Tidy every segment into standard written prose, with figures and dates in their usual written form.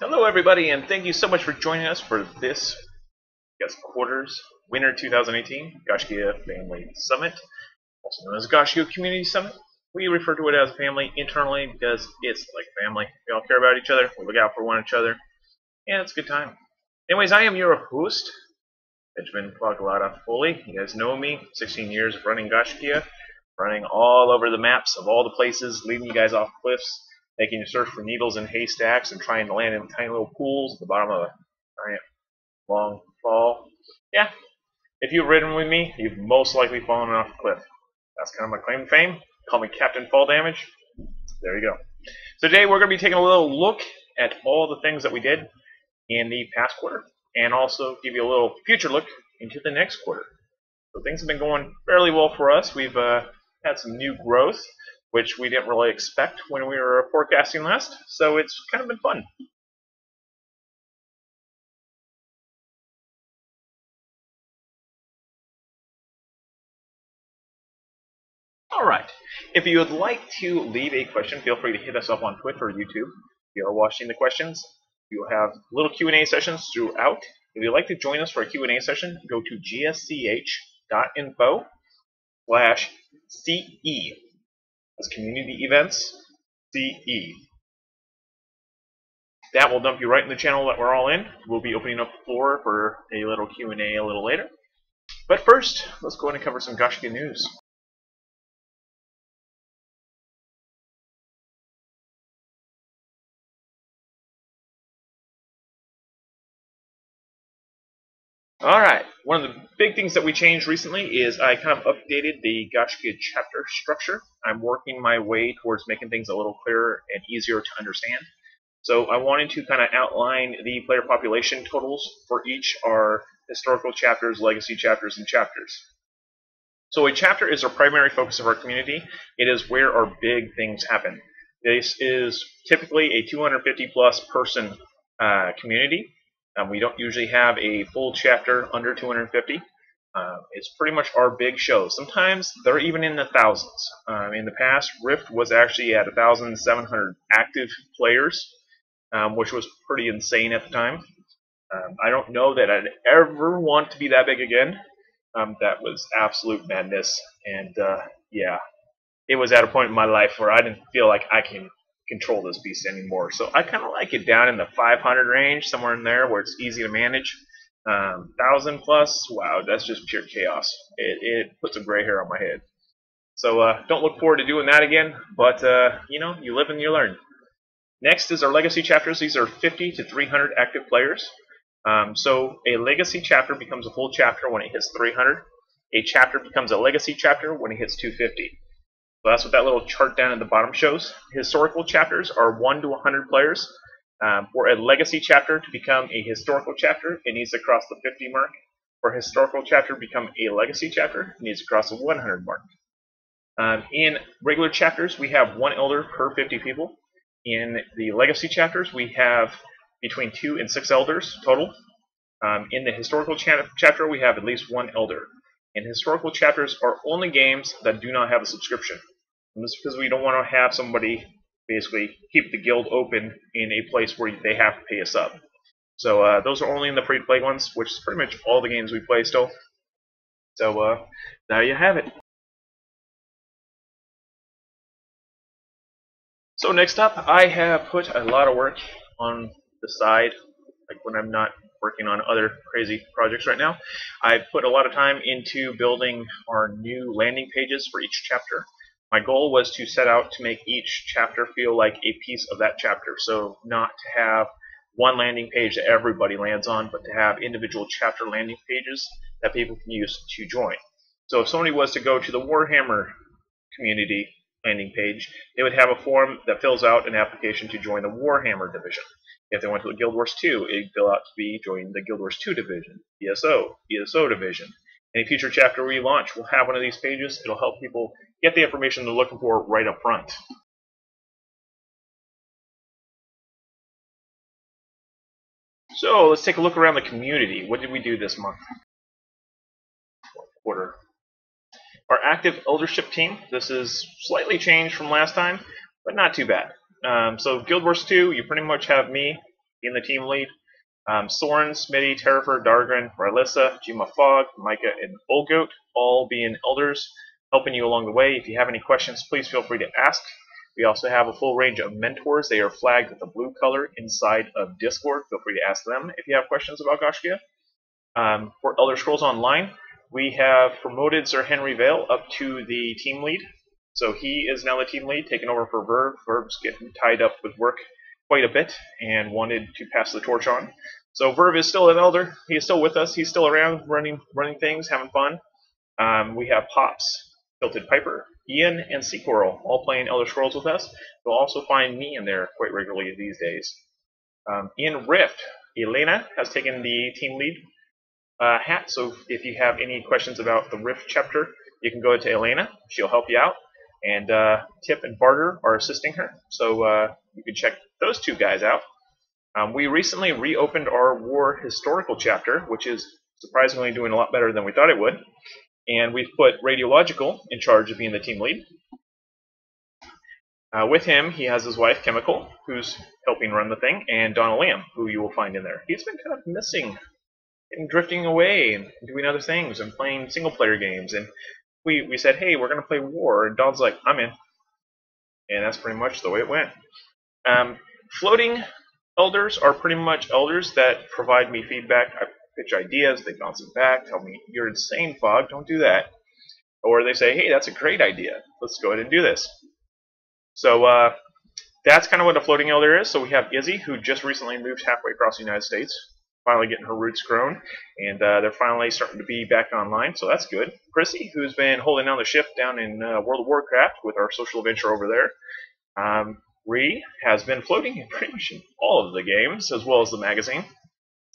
Hello, everybody, and thank you so much for joining us for this quarter's Winter 2018 Gaiscioch Family Summit, also known as Gaiscioch Community Summit. We refer to it as family internally because it's like family. We all care about each other, we look out for one another, and it's a good time. Anyways, I am your host, Benjamin Quaglada Foley. You guys know me, 16 years of running Gaiscioch, running all over the maps of all the places, leading you guys off cliffs, making you search for needles in haystacks and trying to land in tiny little pools at the bottom of a giant long fall. Yeah, if you've ridden with me, you've most likely fallen off a cliff. That's kind of my claim to fame. Call me Captain Fall Damage. There you go. So today we're going to be taking a little look at all the things that we did in the past quarter, and also give you a little future look into the next quarter. So things have been going fairly well for us. We've had some new growth, which we didn't really expect when we were forecasting last, so it's kind of been fun. Alright, if you would like to leave a question, feel free to hit us up on Twitter or YouTube. If you are watching the questions, we will have little Q&A sessions throughout. If you'd like to join us for a Q&A session, go to gsch.info/CE. That's Community Events CE. That will dump you right in the channel that we're all in. We'll be opening up the floor for a little Q&A a little later. But first, let's go ahead and cover some Gaiscioch news. Alright, one of the big things that we changed recently is I kind of updated the Gaiscioch chapter structure. I'm working my way towards making things a little clearer and easier to understand. So I wanted to kind of outline the player population totals for each our historical chapters, legacy chapters, and chapters. So a chapter is our primary focus of our community. It is where our big things happen. This is typically a 250 plus person community. We don't usually have a full chapter under 250. It's pretty much our big show. Sometimes they're even in the thousands. In the past, Rift was actually at 1,700 active players, which was pretty insane at the time. I don't know that I'd ever want to be that big again. That was absolute madness, and yeah, it was at a point in my life where I didn't feel like I can control this beast anymore. So I kind of like it down in the 500 range, somewhere in there where it's easy to manage. 1,000 plus, wow, that's just pure chaos. It puts a gray hair on my head. So don't look forward to doing that again, but you know, you live and you learn. Next is our legacy chapters. These are 50 to 300 active players. So a legacy chapter becomes a full chapter when it hits 300. A chapter becomes a legacy chapter when it hits 250. So that's what that little chart down at the bottom shows. Historical chapters are 1 to 100 players. For a legacy chapter to become a historical chapter, it needs to cross the 50 mark. For a historical chapter to become a legacy chapter, it needs to cross the 100 mark. In regular chapters, we have 1 elder per 50 people. In the legacy chapters, we have between 2 and 6 elders total. In the historical chapter, we have at least 1 elder. And historical chapters are only games that do not have a subscription. And this is because we don't want to have somebody basically keep the guild open in a place where they have to pay us up. So those are only in the free-to-play ones, which is pretty much all the games we play still. So there you have it. So next up, I have put a lot of work on the side, like when I'm not working on other crazy projects right now. I've put a lot of time into building our new landing pages for each chapter. My goal was to set out to make each chapter feel like a piece of that chapter, so not to have one landing page that everybody lands on, but to have individual chapter landing pages that people can use to join. So if somebody was to go to the Warhammer community landing page, they would have a form that fills out an application to join the Warhammer division. If they went to the Guild Wars 2, it'd fill out to be joining the Guild Wars 2 division, ESO division. Any future chapter we launch will have one of these pages. It'll help people get the information they're looking for right up front. So let's take a look around the community. What did we do this month? Quarter. Our active eldership team. This is slightly changed from last time, but not too bad. So Guild Wars 2, you pretty much have me being the team lead. Soren, Smitty, Terrafer, Dargren, Rylissa, Jima Fogg, Micah, and Olgoat, all being elders, helping you along the way. If you have any questions, please feel free to ask. We also have a full range of mentors. They are flagged with a blue color inside of Discord. Feel free to ask them if you have questions about Gaiscioch. For Elder Scrolls Online, we have promoted Sir Henry Vale up to the team lead. So he is now the team lead, taking over for Verve. Verve's getting tied up with work quite a bit and wanted to pass the torch on. So Verve is still an elder. He is still with us. He's still around, running things, having fun. We have Pops, Tilted Piper, Ian, and Sea Coral all playing Elder Scrolls with us. You'll also find me in there quite regularly these days. In Rift, Elena has taken the team lead hat. So if you have any questions about the Rift chapter, you can go to Elena. She'll help you out. And Tip and Barter are assisting her. So you can check those two guys out. We recently reopened our War Historical chapter, which is surprisingly doing a lot better than we thought it would. And we've put Radiological in charge of being the team lead. With him, he has his wife, Chemical, who's helping run the thing, and Donna Liam, who you will find in there. He's been kind of missing and drifting away and doing other things and playing single-player games. And we said, hey, we're going to play War. And Don's like, I'm in. And that's pretty much the way it went. Floating elders are pretty much elders that provide me feedback. I pitch ideas, they bounce it back, tell me, you're insane, Fog, don't do that. Or they say, hey, that's a great idea, let's go ahead and do this. So that's kind of what a floating elder is. So we have Izzy, who just recently moved halfway across the United States, finally getting her roots grown, and they're finally starting to be back online, so that's good. Chrissy, who's been holding down the ship down in World of Warcraft with our social adventure over there. Ree has been floating in pretty much all of the games, as well as the magazine.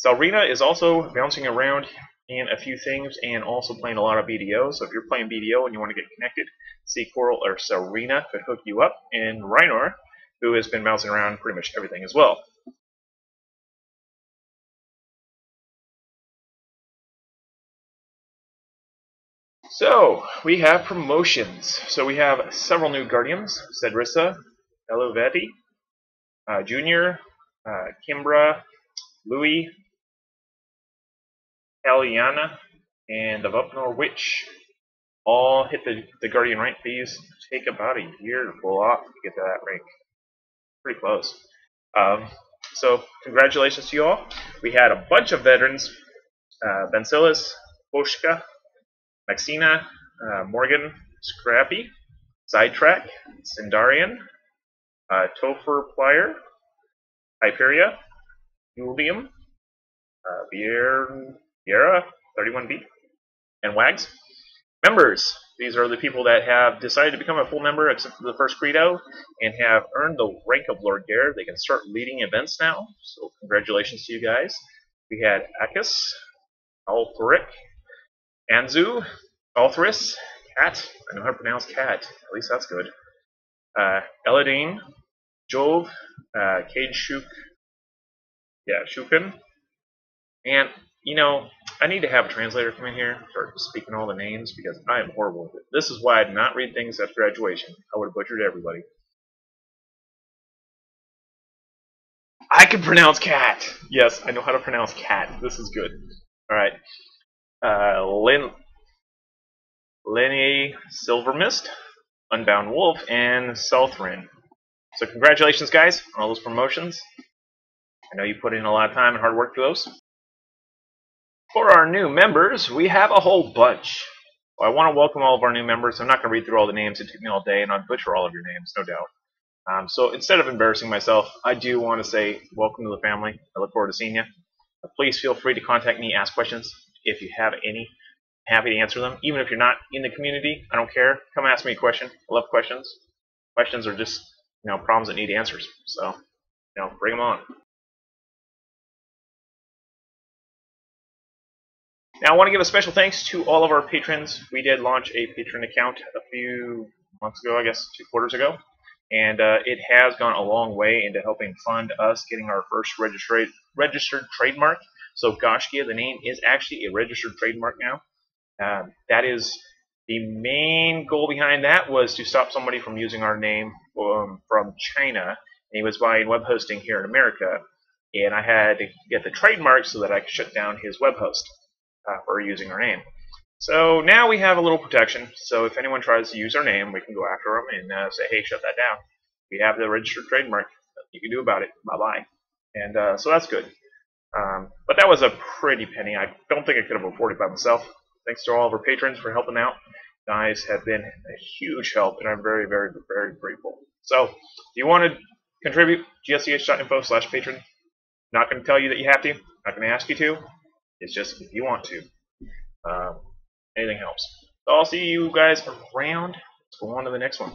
Salrina is also bouncing around in a few things and also playing a lot of BDO. So if you're playing BDO and you want to get connected, Sea Coral or Salrina could hook you up. And Rhinor, who has been bouncing around pretty much everything as well. So we have promotions. So we have several new Guardians: Cedrissa, Elovetti, Junior, Kimbra, Louis, Aliana, and the Vupnor Witch. All hit the Guardian rank. These take about a year to pull off to get to that rank. Pretty close. So congratulations to you all. We had a bunch of veterans: Bencilis, Boschka, Maxina, Morgan, Scrappy, Sidetrack, Sindarian, Topher Plier, Hyperia, Ulium, Viera, 31B, and Wags. Members. These are the people that have decided to become a full member except for the first credo and have earned the rank of Lord Gare. They can start leading events now, so congratulations to you guys. We had Akis, Althoric, Anzu, Althris, Cat. I know how to pronounce Cat. At least that's good. Eladine, Jove, Cage Shukin. And, you know, I need to have a translator come in here and start speaking all the names because I am horrible with it. This is why I did not read things after graduation. I would have butchered everybody. I can pronounce cat. Yes, I know how to pronounce cat. This is good. Alright. Lenny Silvermist, Unbound Wolf, and Southrin. So congratulations, guys, on all those promotions. I know you put in a lot of time and hard work for those. For our new members, we have a whole bunch. Well, I want to welcome all of our new members. I'm not going to read through all the names. It took me all day, and I'd butcher all of your names, no doubt. So instead of embarrassing myself, I do want to say welcome to the family. I look forward to seeing you. Please feel free to contact me, ask questions if you have any. I'm happy to answer them. Even if you're not in the community, I don't care. Come ask me a question. I love questions. Questions are just, you know, problems that need answers. So, you know, bring them on. Now, I want to give a special thanks to all of our patrons. We did launch a patron account a few months ago, I guess 2 quarters ago, and it has gone a long way into helping fund us getting our first registered trademark. So Gaiscioch, the name, is actually a registered trademark now. That is the main goal behind that, was to stop somebody from using our name from China. And he was buying web hosting here in America. and I had to get the trademark so that I could shut down his web host for using our name. So now we have a little protection, so if anyone tries to use our name, we can go after them and say, hey, shut that down. We have the registered trademark. Nothing you can do about it. Bye-bye. And so that's good. But that was a pretty penny. I don't think I could have afforded it by myself. Thanks to all of our patrons for helping out. You guys have been a huge help, and I'm very, very, very grateful. So if you want to contribute, gaiscioch.info/patron. Not going to tell you that you have to. Not going to ask you to. It's just if you want to. Anything helps. So I'll see you guys around. Let's go on to the next one.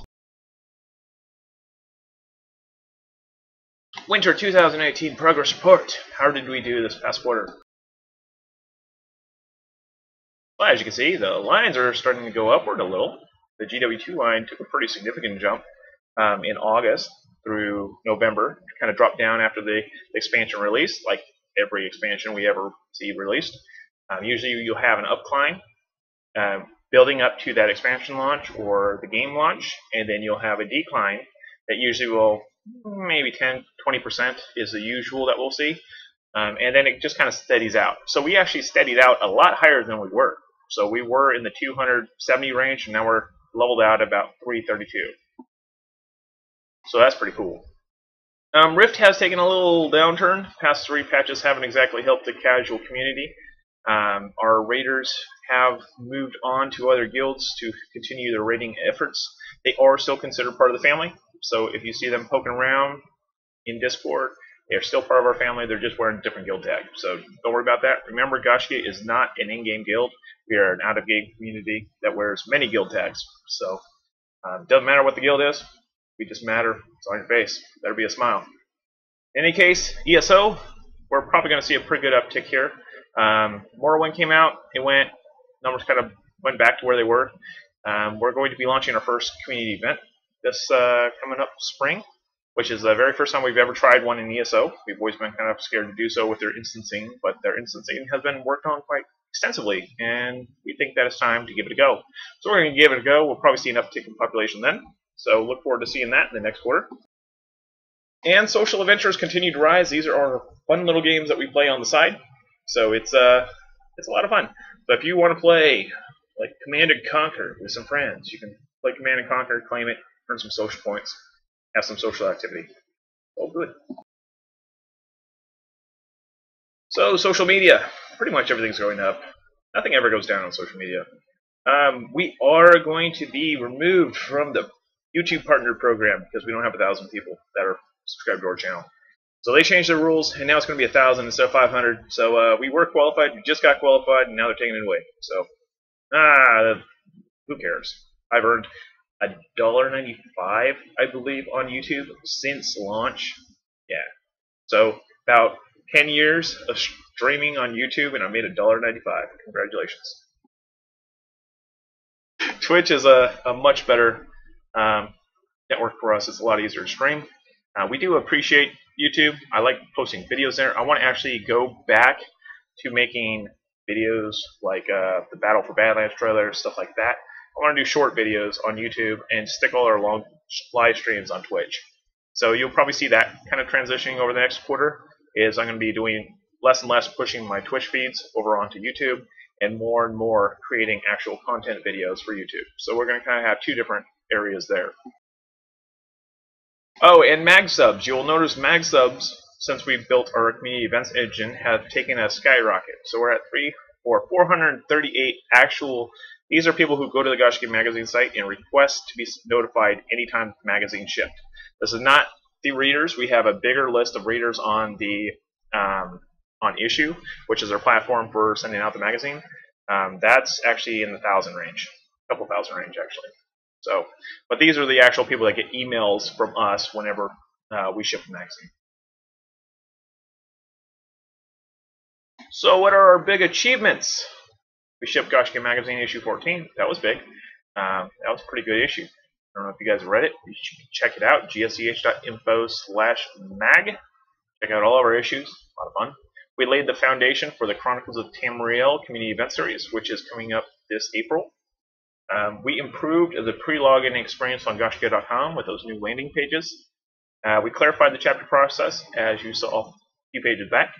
Winter 2018 progress report. How did we do this past quarter? Well, as you can see, the lines are starting to go upward a little. The GW2 line took a pretty significant jump in August through November. Kind of dropped down after the expansion release, like every expansion we ever see released. Usually you'll have an upcline building up to that expansion launch or the game launch, and then you'll have a decline that usually will maybe 10-20% is the usual that we'll see, and then it just kind of steadies out. So we actually steadied out a lot higher than we were. So we were in the 270 range, and now we're leveled out about 332. So that's pretty cool. Rift has taken a little downturn. Past 3 patches haven't exactly helped the casual community. Our raiders have moved on to other guilds to continue their raiding efforts. They are still considered part of the family, so if you see them poking around in Discord, they're still part of our family. They're just wearing a different guild tag, so don't worry about that. Remember, Gaiscioch is not an in-game guild. We are an out-of-game community that wears many guild tags, so it doesn't matter what the guild is. We just matter. It's on your face. Better be a smile. In any case, ESO, we're probably going to see a pretty good uptick here. Morrowind came out. Numbers kind of went back to where they were. We're going to be launching our first community event this coming up spring, which is the very first time we've ever tried one in ESO. We've always been kind of scared to do so with their instancing, but their instancing has been worked on quite extensively, and we think that it's time to give it a go. So we're going to give it a go. We'll probably see an uptick in population then, so look forward to seeing that in the next quarter. And social adventures continue to rise. These are our fun little games that we play on the side, so it's a lot of fun. So if you want to play like Command & Conquer with some friends, you can play Command & Conquer, claim it, earn some social points, have some social activity. Oh, good. So social media, pretty much everything's going up. Nothing ever goes down on social media. We are going to be removed from the YouTube Partner Program because we don't have 1,000 people that are subscribed to our channel. So they changed the rules, and now it's going to be 1,000 instead of 500. So we were qualified, we just got qualified, and now they're taking it away. So, who cares? I've earned $1.95, I believe, on YouTube since launch. Yeah. So about 10 years of streaming on YouTube, and I made $1.95. Congratulations. Twitch is a much better network for us. It's a lot easier to stream. We do appreciate YouTube. I like posting videos there. I want to actually go back to making videos like the Battle for Badlands trailer, stuff like that. I want to do short videos on YouTube and stick all our long live streams on Twitch. So you'll probably see that kind of transitioning over the next quarter. Is I'm going to be doing less and less pushing my Twitch feeds over onto YouTube, and more creating actual content videos for YouTube. So we're going to kind of have 2 different areas there. Oh, and mag subs. You'll notice mag subs, since we've built our community events engine, have taken a skyrocket. So we're at 438 actual. These are people who go to the Gaiscioch magazine site and request to be notified anytime the magazine shipped. This is not the readers. We have a bigger list of readers on the on Issue, which is our platform for sending out the magazine. That's actually in the 1,000 range, a couple thousand range actually. So, but these are the actual people that get emails from us whenever we ship the magazine. So what are our big achievements? We shipped Gaiscioch Magazine issue 14. That was big. That was a pretty good issue. I don't know if you guys read it. You should check it out. gaiscioch.info/mag. Check out all of our issues. A lot of fun. We laid the foundation for the Chronicles of Tamriel community event series, which is coming up this April. We improved the pre-login experience on gaiscioch.com with those new landing pages. We clarified the chapter process, as you saw few pages back.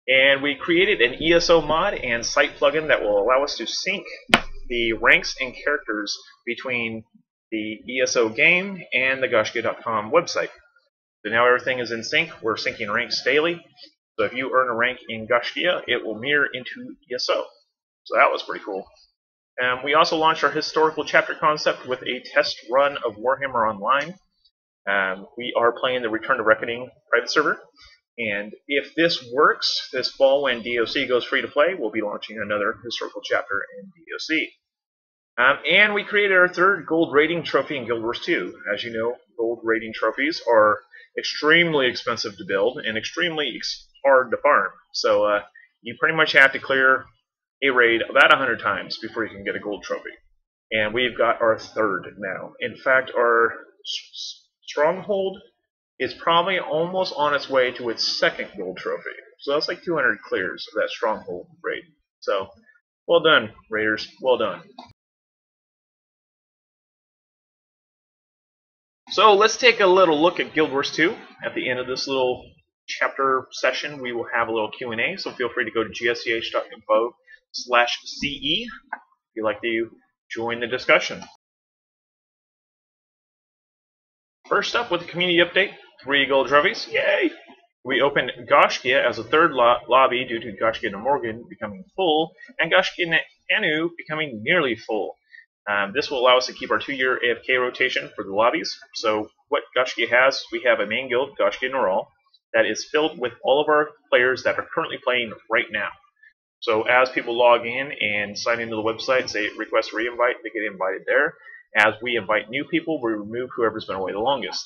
And we created an ESO mod and site plugin that will allow us to sync the ranks and characters between the ESO game and the Gaiscioch.com website. So now everything is in sync. We're syncing ranks daily. So if you earn a rank in Gaiscioch, it will mirror into ESO. So that was pretty cool. We also launched our historical chapter concept with a test run of Warhammer Online. We are playing the Return to Reckoning private server. And if this works, this fall when DOC goes free to play, we'll be launching another historical chapter in DOC. And we created our third gold rating trophy in Guild Wars 2. As you know, gold rating trophies are extremely expensive to build and extremely hard to farm. So you pretty much have to clear a raid about 100 times before you can get a gold trophy. And we've got our third now. In fact, our stronghold is probably almost on its way to its second gold trophy. So that's like 200 clears of that stronghold raid. So, well done, raiders. Well done. So let's take a little look at Guild Wars 2. At the end of this little chapter session, we will have a little Q&A, so feel free to go to gaiscioch.info/CE if you'd like to join the discussion. First up with the community update, 3 gold trophies, yay! We opened Gaiscioch as a third lobby due to Gaiscioch and Morgan becoming full, and Gaiscioch and Anu becoming nearly full. This will allow us to keep our 2-year AFK rotation for the lobbies. So what Gaiscioch has, we have a main guild, Gaiscioch and Tamriel, that is filled with all of our players that are currently playing right now. So as people log in and sign into the website, say request re-invite, they get invited there. As we invite new people, we remove whoever's been away the longest.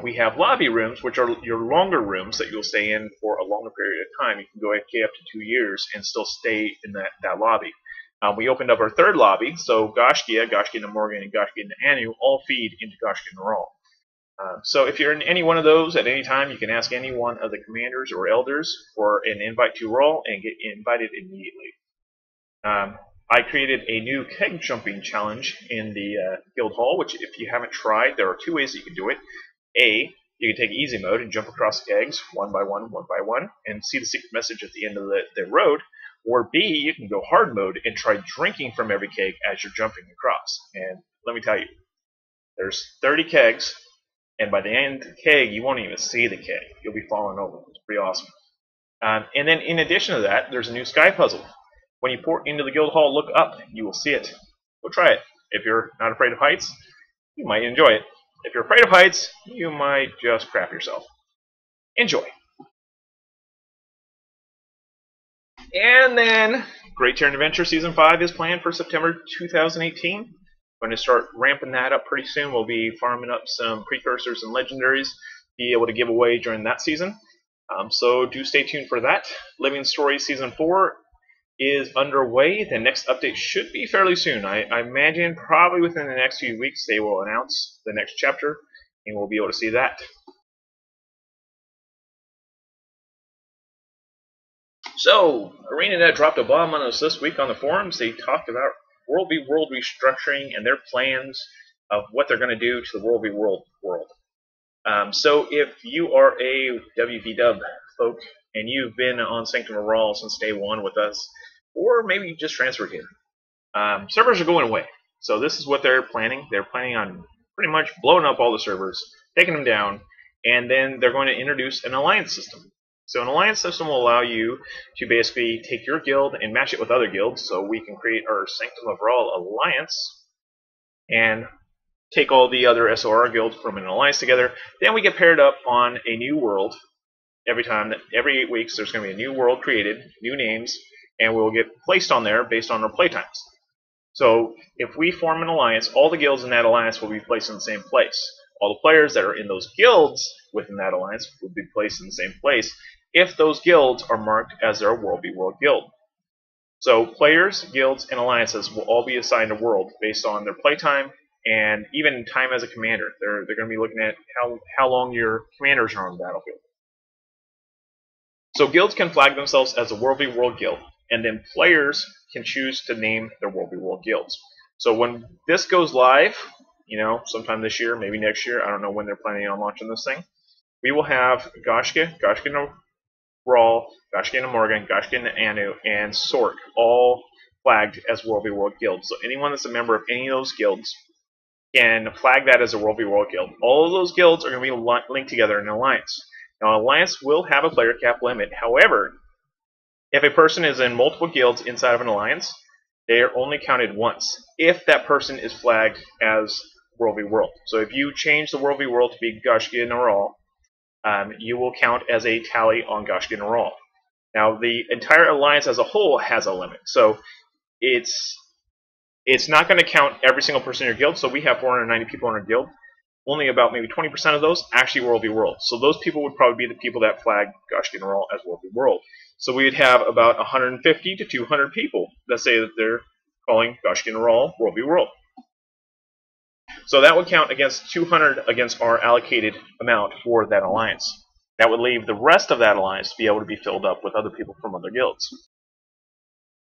We have lobby rooms, which are your longer rooms that you'll stay in for a longer period of time. You can go AFK up to 2 years and still stay in that lobby. We opened up our third lobby, so Gaiscioch, Gaiscioch and Morgan, and Gaiscioch and Anu all feed into Gaiscioch and Tamriel. So if you're in any one of those at any time, you can ask any one of the commanders or elders for an invite to roll and get invited immediately. I created a new keg jumping challenge in the guild hall, which if you haven't tried, there are 2 ways that you can do it. A, you can take easy mode and jump across kegs one by one, and see the secret message at the end of the road. Or B, you can go hard mode and try drinking from every keg as you're jumping across. And let me tell you, there's 30 kegs, and by the end of the keg, you won't even see the keg. You'll be falling over. It's pretty awesome. And then in addition to that, there's a new sky puzzle. When you port into the guild hall, look up. You will see it. Go try it. If you're not afraid of heights, you might enjoy it. If you're afraid of heights, you might just crap yourself. Enjoy. And then, Great Terran Adventure Season 5 is planned for September 2018. I'm going to start ramping that up pretty soon. We'll be farming up some precursors and legendaries, be able to give away during that season. So do stay tuned for that. Living Story Season 4 is underway. The next update should be fairly soon. I imagine probably within the next few weeks they will announce the next chapter, and we'll be able to see that. So, ArenaNet dropped a bomb on us this week on the forums. They talked about World v. World restructuring and their plans of what they're going to do to the World v. World world. So if you are a WVW folk and you've been on Sanctum of Raw since day 1 with us, or maybe you just transferred here, servers are going away. So this is what they're planning. They're planning on pretty much blowing up all the servers, taking them down, and then they're going to introduce an alliance system. So an alliance system will allow you to basically take your guild and match it with other guilds, so we can create our Sanctum of Raw alliance and take all the other SOR guilds from an alliance together. Then we get paired up on a new world. Every 8 weeks there's going to be a new world created, new names, and we'll get placed on there based on our playtimes. So if we form an alliance, all the guilds in that alliance will be placed in the same place. All the players that are in those guilds within that alliance will be placed in the same place if those guilds are marked as their World v. World guild. So players, guilds, and alliances will all be assigned a world based on their playtime and even time as a commander. They're going to be looking at how long your commanders are on the battlefield. So guilds can flag themselves as a World v. World guild, and then players can choose to name their World v. World guilds. So when this goes live, sometime this year, maybe next year, I don't know when they're planning on launching this thing, we will have Gaiscioch, Gaiscioch Rawl, Gaiscioch Morgan, Gaiscioch Anu, and Sork all flagged as World v. World guilds. So anyone that's a member of any of those guilds can flag that as a World v. World guild. All of those guilds are going to be linked together in an alliance. Now, an alliance will have a player cap limit. However, if a person is in multiple guilds inside of an alliance, they are only counted once if that person is flagged as World v. World. So if you change the World v. World to be Gaiscioch Rawl, you will count as a tally on Gaiscioch Rawl. Now, the entire alliance as a whole has a limit. So it's not going to count every single person in your guild. So we have 490 people in our guild. Only about maybe 20% of those actually World v. World. So those people would probably be the people that flag Gaiscioch Rawl as World v. World. So we would have about 150 to 200 people that say that they're calling Gaiscioch Rawl World v. World. So that would count against 200 against our allocated amount for that alliance. That would leave the rest of that alliance to be able to be filled up with other people from other guilds.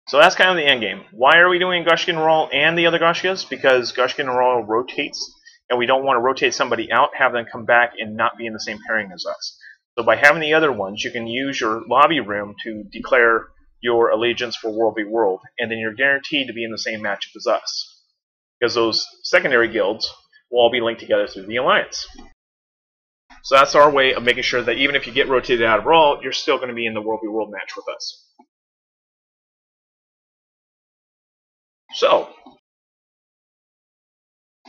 So that's kind of the end game. Why are we doing Gaiscioch Rawl and the other Gaisciochs? Because Gaiscioch Rawl rotates, and we don't want to rotate somebody out, have them come back, and not be in the same pairing as us. So by having the other ones, you can use your lobby room to declare your allegiance for World v. World, and then you're guaranteed to be in the same matchup as us. Because those secondary guilds will all be linked together through the alliance. So that's our way of making sure that even if you get rotated out of Rawl, you're still going to be in the World v. World match with us. So,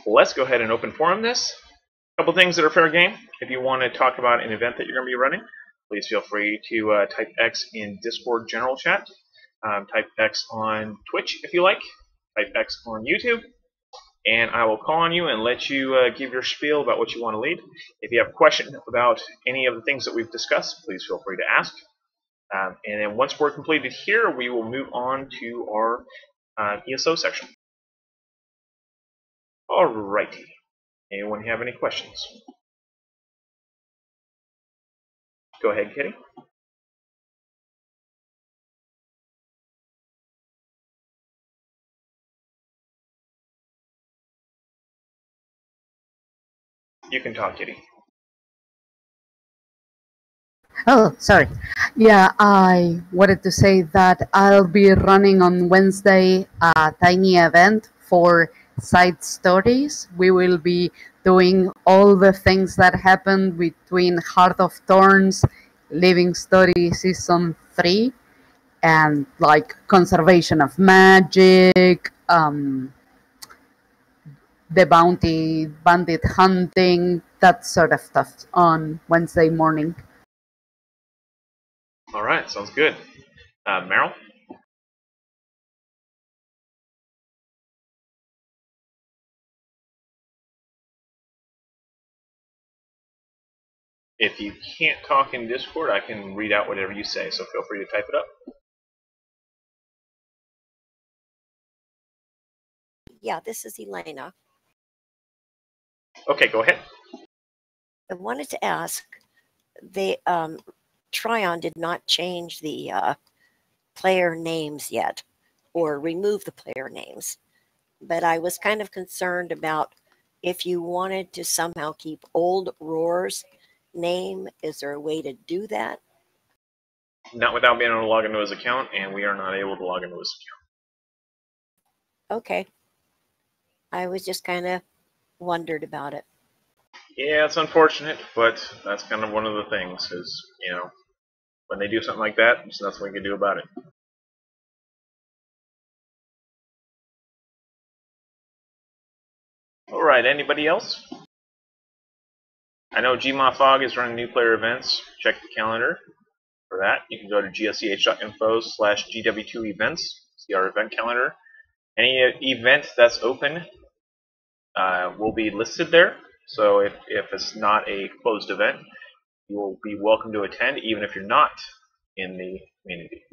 let's go ahead and open forum this. A couple things that are fair game. If you want to talk about an event that you're going to be running, please feel free to type X in Discord general chat. Type X on Twitch if you like. Type X on YouTube. And I will call on you and let you give your spiel about what you want to lead. If you have a question about any of the things that we've discussed, please feel free to ask. And then once we're completed here, we will move on to our ESO section. Alrighty. Anyone have any questions? Go ahead, Kitty. You can talk, Kitty. Oh, sorry. Yeah, I wanted to say that I'll be running on Wednesday a tiny event for side stories. We will be doing all the things that happened between Heart of Thorns, Living Story Season 3, and like conservation of magic, the bounty, bandit hunting, that sort of stuff on Wednesday morning. Alright, sounds good. Meryl? If you can't talk in Discord, I can read out whatever you say, so feel free to type it up. Yeah, this is Elena. Okay, go ahead. I wanted to ask, Tryon did not change the player names yet, or remove the player names. But I was kind of concerned about if you wanted to somehow keep old Roar's name, is there a way to do that? Not without being able to log into his account, and we are not able to log into his account. Okay. I was just kind of wondered about it. Yeah, it's unfortunate, but that's kind of one of the things, is, you know, when they do something like that, there's nothing we can do about it. Alright, anybody else? I know Gmod Fog is running new player events. Check the calendar for that. You can go to gsch.info/GW2events, see our event calendar. Any event that's open will be listed there. So if it's not a closed event, you will be welcome to attend, even if you're not in the community.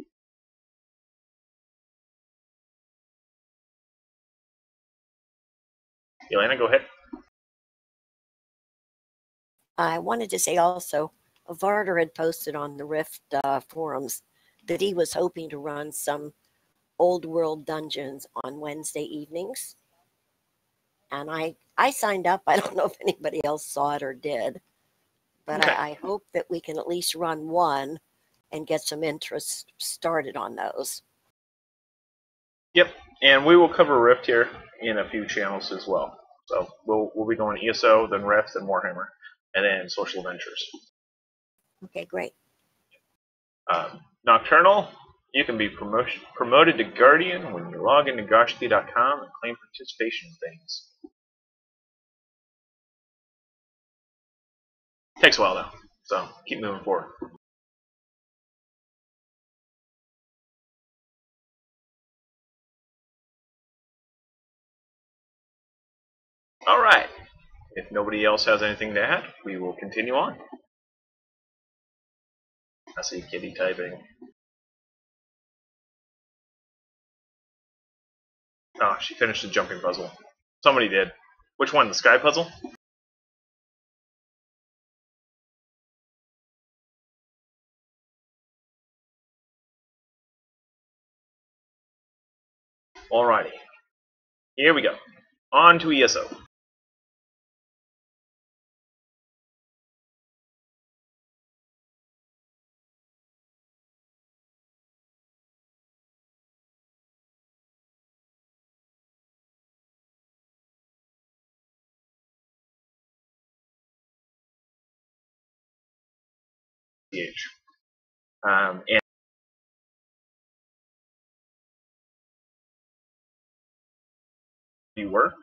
Elena, go ahead. I wanted to say also, Varder had posted on the Rift forums that he was hoping to run some old world dungeons on Wednesday evenings. And I signed up. I don't know if anybody else saw it or did. But Okay. I hope that we can at least run one and get some interest started on those. Yep, and we will cover Rift here in a few channels as well. So we'll be going ESO, then Rift, then Warhammer, and then Social Adventures. Okay, great. Nocturnal, you can be promoted to Guardian when you log into Gaiscioch.com and claim participation in things. Takes a while though, so keep moving forward. Alright, if nobody else has anything to add, we will continue on. I see Kitty typing. Oh, she finished the jumping puzzle. Somebody did. Which one, the sky puzzle? Alrighty. Here we go. On to ESO. And you were.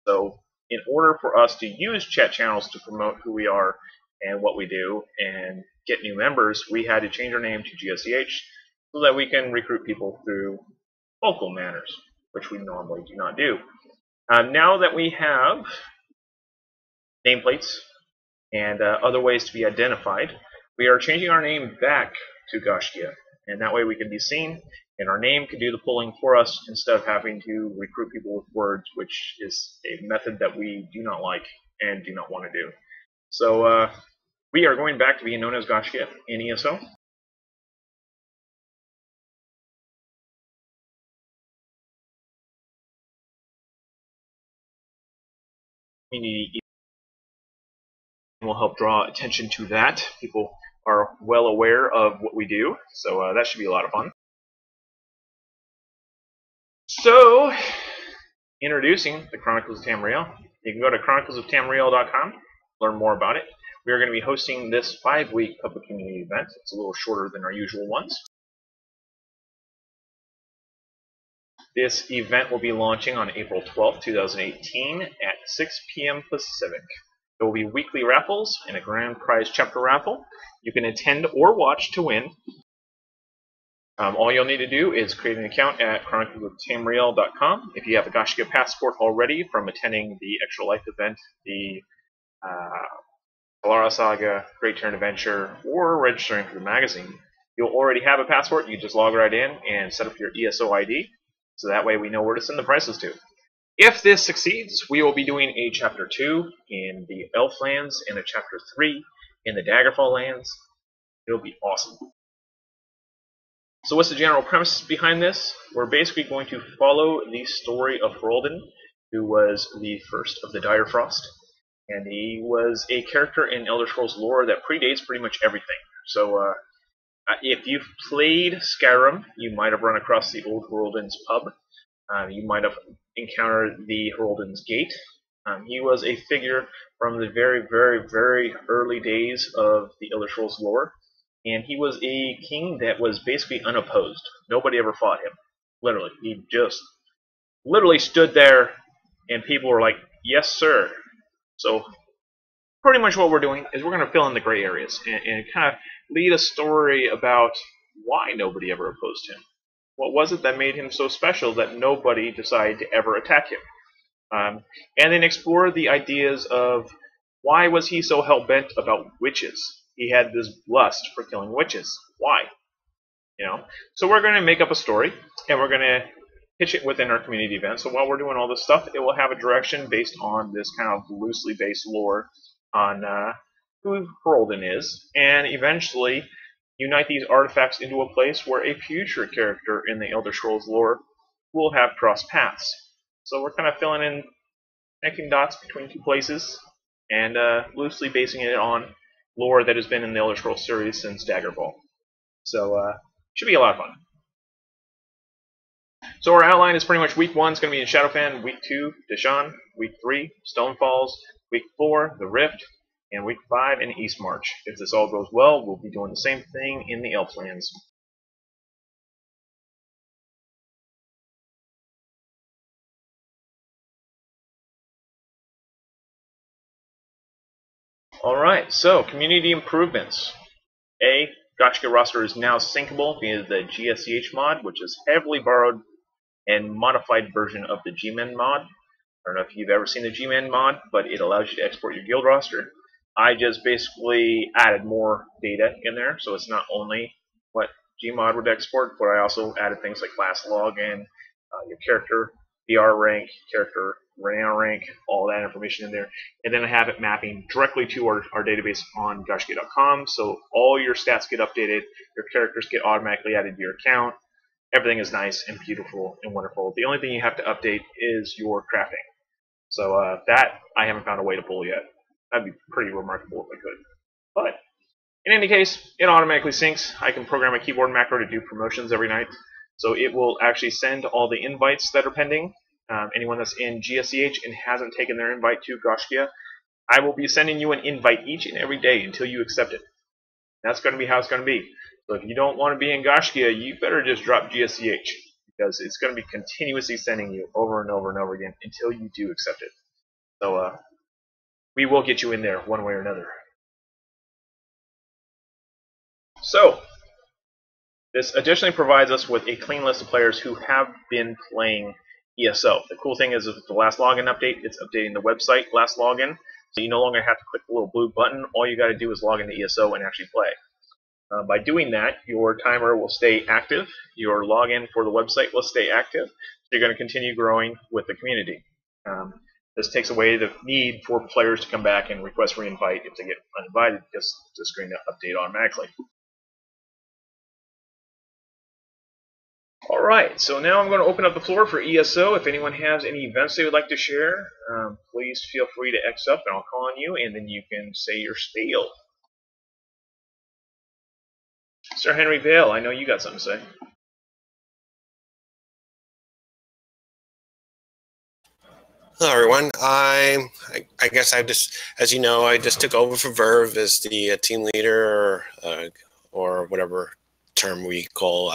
So in order for us to use chat channels to promote who we are and what we do and get new members, we had to change our name to Gaiscioch so that we can recruit people through vocal manners, which we normally do not do. Now that we have nameplates and other ways to be identified, we are changing our name back to Gaiscioch, and that way we can be seen, and our name can do the pulling for us instead of having to recruit people with words, which is a method that we do not like and do not want to do. So we are going back to being known as Gaiscioch in ESO. Community will help draw attention to that. People are well aware of what we do, so that should be a lot of fun. So, introducing the Chronicles of Tamriel. You can go to chroniclesoftamriel.com, learn more about it. We are going to be hosting this 5-week public community event. It's a little shorter than our usual ones. This event will be launching on April 12th, 2018 at 6 p.m. Pacific. There will be weekly raffles and a grand prize chapter raffle. You can attend or watch to win. All you'll need to do is create an account at chroniclesoftamriel.com. If you have a Gaiscioch passport already from attending the Extra Life event, the Alara Saga, Great Turn Adventure, or registering for the magazine, you'll already have a passport. You just log right in and set up your ESO ID, so that way we know where to send the prices to. If this succeeds, we will be doing a Chapter 2 in the Elf Lands and a Chapter 3 in the Daggerfall Lands. It'll be awesome. So what's the general premise behind this? We're basically going to follow the story of Ferelden, who was the first of the Dire Frost. And he was a character in Elder Scrolls lore that predates pretty much everything. So if you've played Skyrim, you might have run across the old Ferelden's pub. You might have encountered the Heraldin's Gate. He was a figure from the very, very, very early days of the Elder Scrolls lore, and he was a king that was basically unopposed. Nobody ever fought him. Literally. He just literally stood there, and people were like, yes, sir. So pretty much what we're doing is we're going to fill in the gray areas and kind of lead a story about why nobody ever opposed him. What was it that made him so special that nobody decided to ever attack him? And then explore the ideas of why was he so hell-bent about witches? He had this lust for killing witches. Why? So we're going to make up a story, and we're going to pitch it within our community event. So while we're doing all this stuff, it will have a direction based on this kind of loosely based lore on who Ferelden is, and eventually unite these artifacts into a place where a future character in the Elder Scrolls lore will have cross paths. So we're kind of filling in, connecting dots between two places, and loosely basing it on lore that has been in the Elder Scrolls series since Daggerfall. So should be a lot of fun. So our outline is pretty much week 1 is going to be in Shadowfen, week 2 Deshaan, week 3 Stonefalls, week 4 the Rift, and week 5 in Eastmarch. If this all goes well, we'll be doing the same thing in the Elflands. Alright, so community improvements. A, Gaiscioch roster is now syncable via the Gaiscioch mod, which is heavily borrowed and modified version of the G-Men mod. I don't know if you've ever seen the G-Men mod, but it allows you to export your guild roster. I just basically added more data in there, so it's not only what Gmod would export, but I also added things like class login, your character, BR rank, character renown rank, all that information in there. And then I have it mapping directly to our database on gaiscioch.com, so all your stats get updated, your characters get automatically added to your account. Everything is nice and beautiful and wonderful. The only thing you have to update is your crafting. So that I haven't found a way to pull yet. That'd be pretty remarkable if I could. But in any case, it automatically syncs. I can program a keyboard macro to do promotions every night. So it will actually send all the invites that are pending. Anyone that's in Gaiscioch and hasn't taken their invite to Gaiscioch, I will be sending you an invite each and every day until you accept it. That's going to be how it's going to be. So if you don't want to be in Gaiscioch, you better just drop Gaiscioch, because it's going to be continuously sending you over and over and over again until you do accept it. So we will get you in there one way or another. So this additionally provides us with a clean list of players who have been playing ESO. The cool thing is with the last login update, it's updating the website last login, so you no longer have to click the little blue button. All you got to do is log into ESO and actually play. By doing that, your timer will stay active, your login for the website will stay active, so you're going to continue growing with the community. This takes away the need for players to come back and request reinvite if they get uninvited, because the screen will update automatically. Alright, so now I'm going to open up the floor for ESO. If anyone has any events they would like to share, please feel free to X up and I'll call on you, and then you can say your spiel. Sir Henry Vale, I know you got something to say. Hello, everyone. I guess I just, as you know, I just took over for Verve as the team leader, or whatever term we call.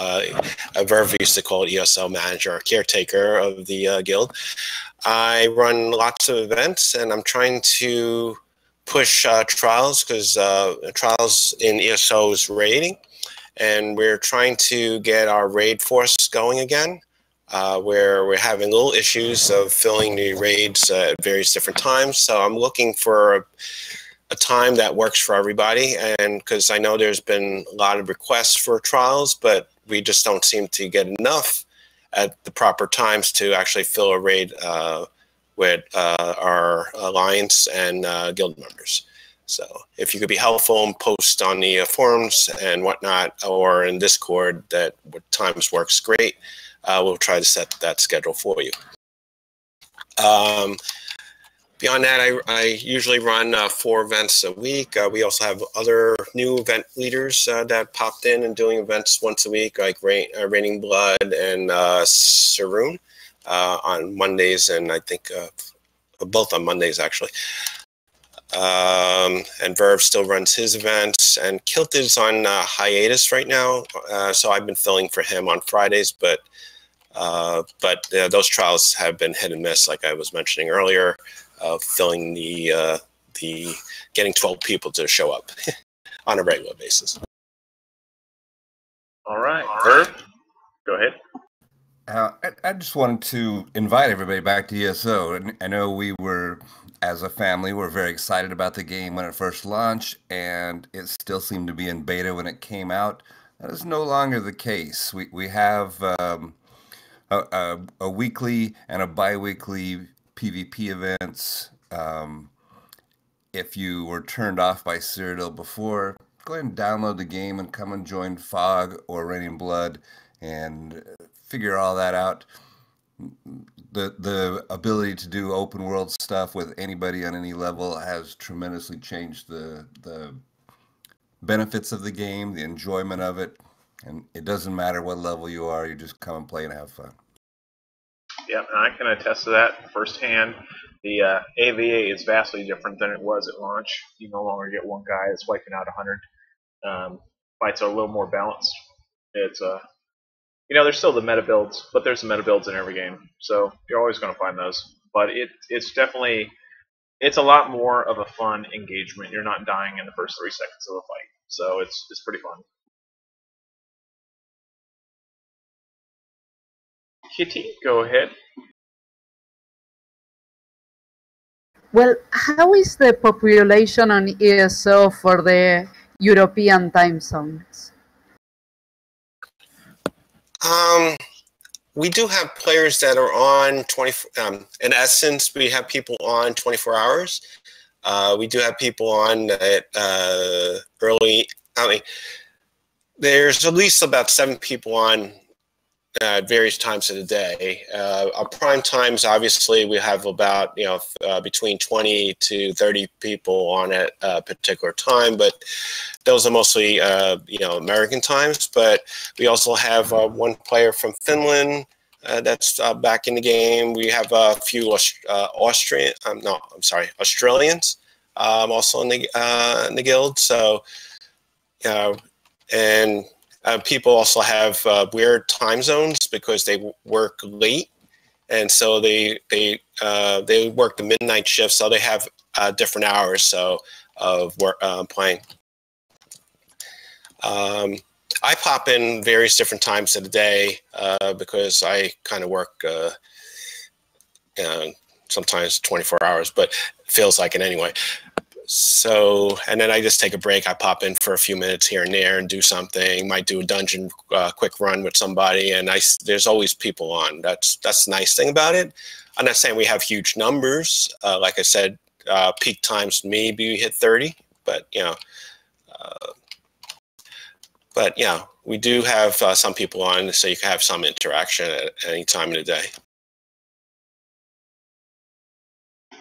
Verve used to call it ESO manager or caretaker of the guild. I run lots of events, and I'm trying to push trials, because trials in ESO is raiding, and we're trying to get our raid force going again. Where we're having little issues of filling the raids at various different times. So I'm looking for a time that works for everybody, and because I know there's been a lot of requests for trials, but we just don't seem to get enough at the proper times to actually fill a raid with our alliance and guild members. So if you could be helpful and post on the forums and whatnot, or in Discord, that what times works great. We'll try to set that schedule for you. Beyond that, I usually run 4 events a week. We also have other new event leaders that popped in and doing events once a week, like Raining Blood and Saroon on Mondays, and I think both on Mondays, actually. And Verve still runs his events, and Kilt is on hiatus right now, so I've been filling for him on Fridays, but those trials have been hit and miss, like I was mentioning earlier, filling the getting 12 people to show up on a regular basis. All right, Verve, go ahead. I just wanted to invite everybody back to ESO. And I know we were, as a family, we're very excited about the game when it first launched, and it still seemed to be in beta when it came out. That is no longer the case. We have a weekly and a bi-weekly PvP events. If you were turned off by Cyrodiil before, go ahead and download the game and come and join Fog or Raining Blood and figure all that out. the ability to do open world stuff with anybody on any level has tremendously changed the benefits of the game, the enjoyment of it, and it doesn't matter what level you are, you just come and play and have fun. Yeah, and I can attest to that firsthand. The AVA is vastly different than it was at launch. You no longer get one guy that's wiping out 100. Fights are a little more balanced. It's there's still the meta builds, but there's meta builds in every game, so you're always going to find those. But it's definitely a lot more of a fun engagement. You're not dying in the first 3 seconds of the fight, so it's pretty fun. Kitty, go ahead. Well, how is the population on ESO for the European time zones? We do have players that are on 24. In essence, we have people on 24 hours. We do have people on at early. There's at least about 7 people on at various times of the day. Our prime times, obviously, we have about between 20 to 30 people on at a particular time, but those are mostly American times. But we also have one player from Finland that's back in the game. We have a few Australians also in the guild. So and people also have weird time zones because they work late, and so they work the midnight shift, so they have different hours of work playing. I pop in various different times of the day because I kind of work sometimes 24 hours, but it feels like it anyway. So, and then I just take a break. I pop in for a few minutes here and there and do something. Might do a dungeon quick run with somebody, and there's always people on. That's the nice thing about it. I'm not saying we have huge numbers. Like I said, peak times maybe we hit 30, but we do have some people on, so you can have some interaction at any time of the day.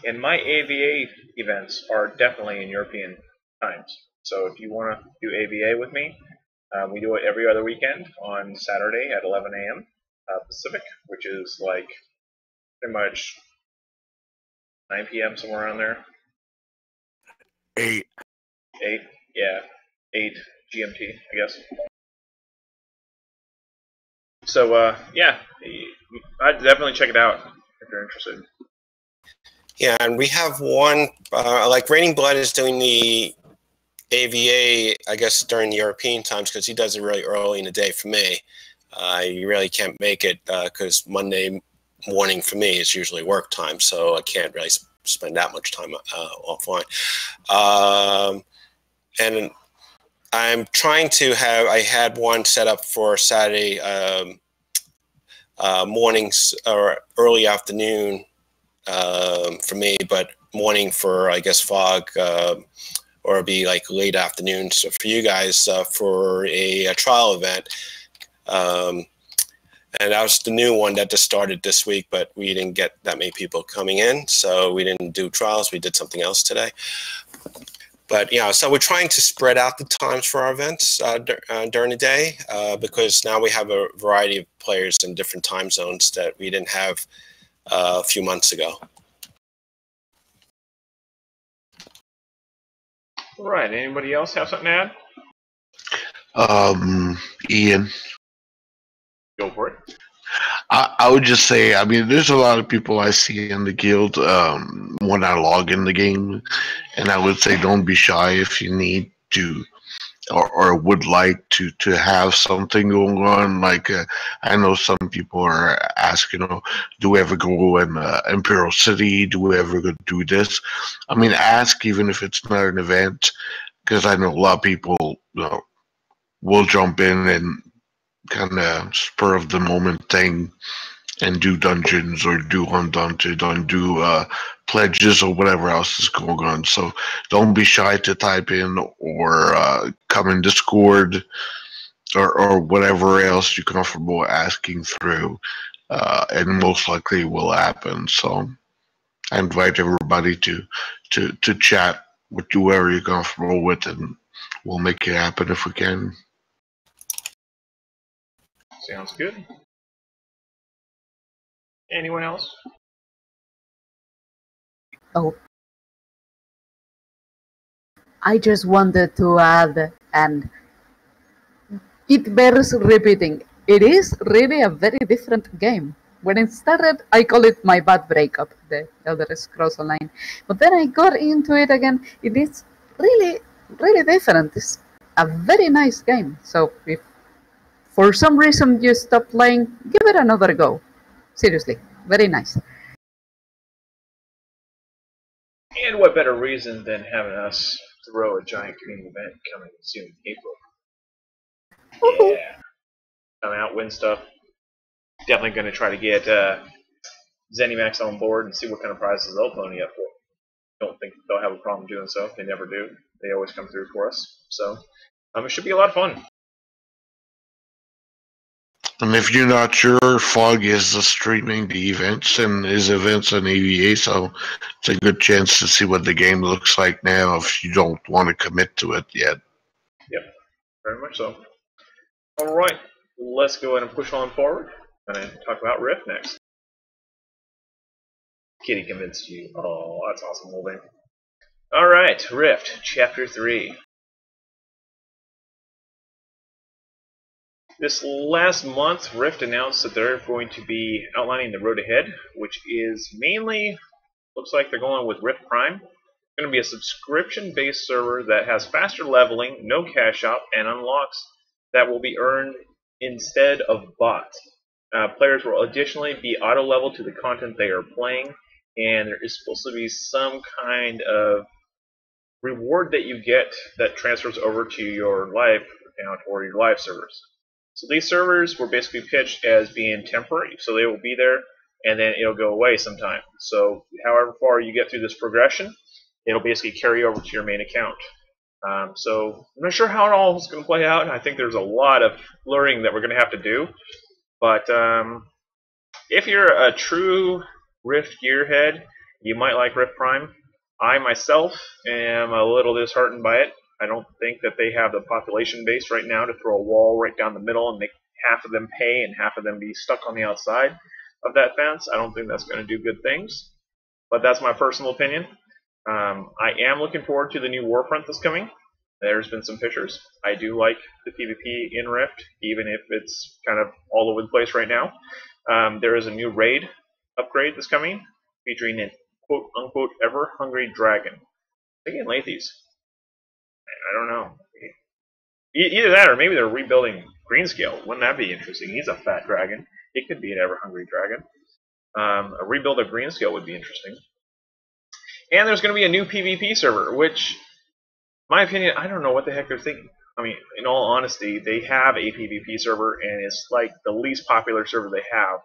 And my AVA events are definitely in European times. So if you want to do AVA with me, we do it every other weekend on Saturday at 11 a.m. Pacific, which is like pretty much 9 p.m. somewhere around there. 8. 8, yeah, 8 GMT, I guess. So yeah, I'd definitely check it out if you're interested. Yeah, and we have one, like Raining Blood is doing the AVA, I guess, during the European times because he does it really early in the day for me. You really can't make it because Monday morning for me is usually work time, so I can't really spend that much time offline. And I'm trying to have, I had one set up for Saturday mornings or early afternoon for me, but morning for, I guess, Fog, or it'd be like late afternoon. So for you guys, for a trial event. And that was the new one that just started this week, but we didn't get that many people coming in, so we didn't do trials. We did something else today. But yeah, so we're trying to spread out the times for our events during the day because now we have a variety of players in different time zones that we didn't have a few months ago. All right. Anybody else have something to add? Ian. Go for it. I would just say, I mean, there's a lot of people I see in the guild when I log in the game, and I would say don't be shy if you need to or would like to have something going on. Like I know some people are asking, do we ever go in Imperial City? Do we ever go do this? I mean, ask even if it's not an event, because I know a lot of people will jump in and kind of spur of the moment thing and do dungeons or do Undaunted or do pledges or whatever else is going on. So don't be shy to type in or come in Discord or whatever else you're comfortable asking through. and most likely will happen. So I invite everybody to chat with whoever you're comfortable with, and we'll make it happen if we can. Sounds good. Anyone else? Oh, I just wanted to add, and it bears repeating, it is really a very different game. When it started, I call it my bad breakup, the Elder Scrolls Online. But then I got into it again. It is really, really different. It's a very nice game. So if for some reason you stop playing, give it another go. Seriously, very nice. And what better reason than having us throw a giant community event coming soon in April? Yeah. Come out, win stuff. Definitely going to try to get ZeniMax on board and see what kind of prizes they'll pony up for. Don't think they'll have a problem doing so. They never do. They always come through for us. So it should be a lot of fun. And if you're not sure, Fog is streaming the events, and his events on AVA, so it's a good chance to see what the game looks like now if you don't want to commit to it yet. Yep, very much so. All right, let's go ahead and push on forward and talk about Rift next. Kitty convinced you. Oh, that's awesome, Wolverine. All right, Rift, Chapter 3. This last month, Rift announced that they're going to be outlining the road ahead, which is mainly, looks like they're going with Rift Prime. It's going to be a subscription-based server that has faster leveling, no cash out, and unlocks that will be earned instead of bought. Players will additionally be auto-leveled to the content they are playing, and there is supposed to be some kind of reward that you get that transfers over to your live account or your live servers. So these servers were basically pitched as being temporary, so they will be there and then it'll go away sometime. So however far you get through this progression, it'll basically carry over to your main account. So I'm not sure how it all is going to play out. I think there's a lot of learning that we're going to have to do. But if you're a true Rift gearhead, you might like Rift Prime. I myself am a little disheartened by it. I don't think that they have the population base right now to throw a wall right down the middle and make half of them pay and half of them be stuck on the outside of that fence. I don't think that's going to do good things. But that's my personal opinion. I am looking forward to the new Warfront that's coming. There's been some pictures. I do like the PvP in Rift, even if it's kind of all over the place right now. There is a new raid upgrade that's coming, featuring an quote-unquote ever-hungry dragon. Again, Lathes. I don't know. Either that or maybe they're rebuilding Greenscale. Wouldn't that be interesting? He's a fat dragon. It could be an ever-hungry dragon. A rebuild of Greenscale would be interesting. And there's going to be a new PvP server, which, in my opinion, I don't know what the heck they're thinking. I mean, in all honesty, they have a PvP server, and it's like the least popular server they have.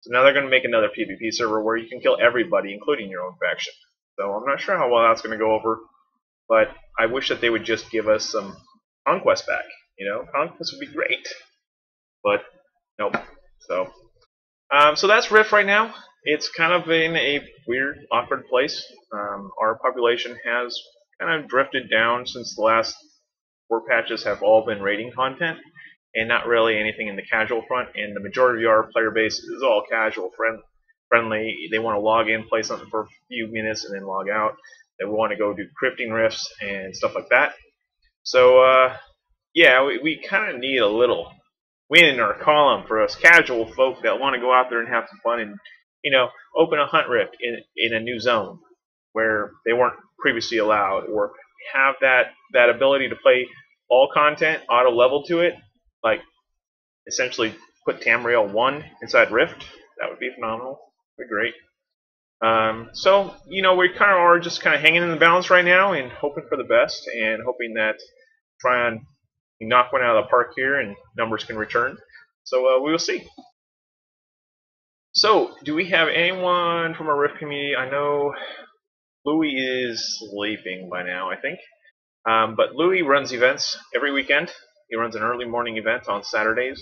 So now they're going to make another PvP server where you can kill everybody, including your own faction. So I'm not sure how well that's going to go over, but I wish that they would just give us some Conquest back. You know, Conquest would be great. But, nope. So that's Rift right now. It's kind of in a weird, awkward place. Our population has kind of drifted down since the last 4 patches have all been raiding content, and not really anything in the casual front. And the majority of our player base is all casual friendly. They want to log in, play something for a few minutes, and then log out. They want to go do crypting rifts and stuff like that. So, yeah, we kind of need a little win in our column for us casual folk that want to go out there and have some fun and, you know, open a hunt rift in a new zone where they weren't previously allowed, or have that ability to play all content auto level to it, like essentially put Tamriel 1 inside Rift. That would be phenomenal. Would be great. So, you know, we kind of are just kind of hanging in the balance right now and hoping for the best, and hoping that try and knock one out of the park here and numbers can return. So we will see. So, do we have anyone from our Rift community? I know Louis is sleeping by now, I think. But Louis runs events every weekend. He runs an early morning event on Saturdays,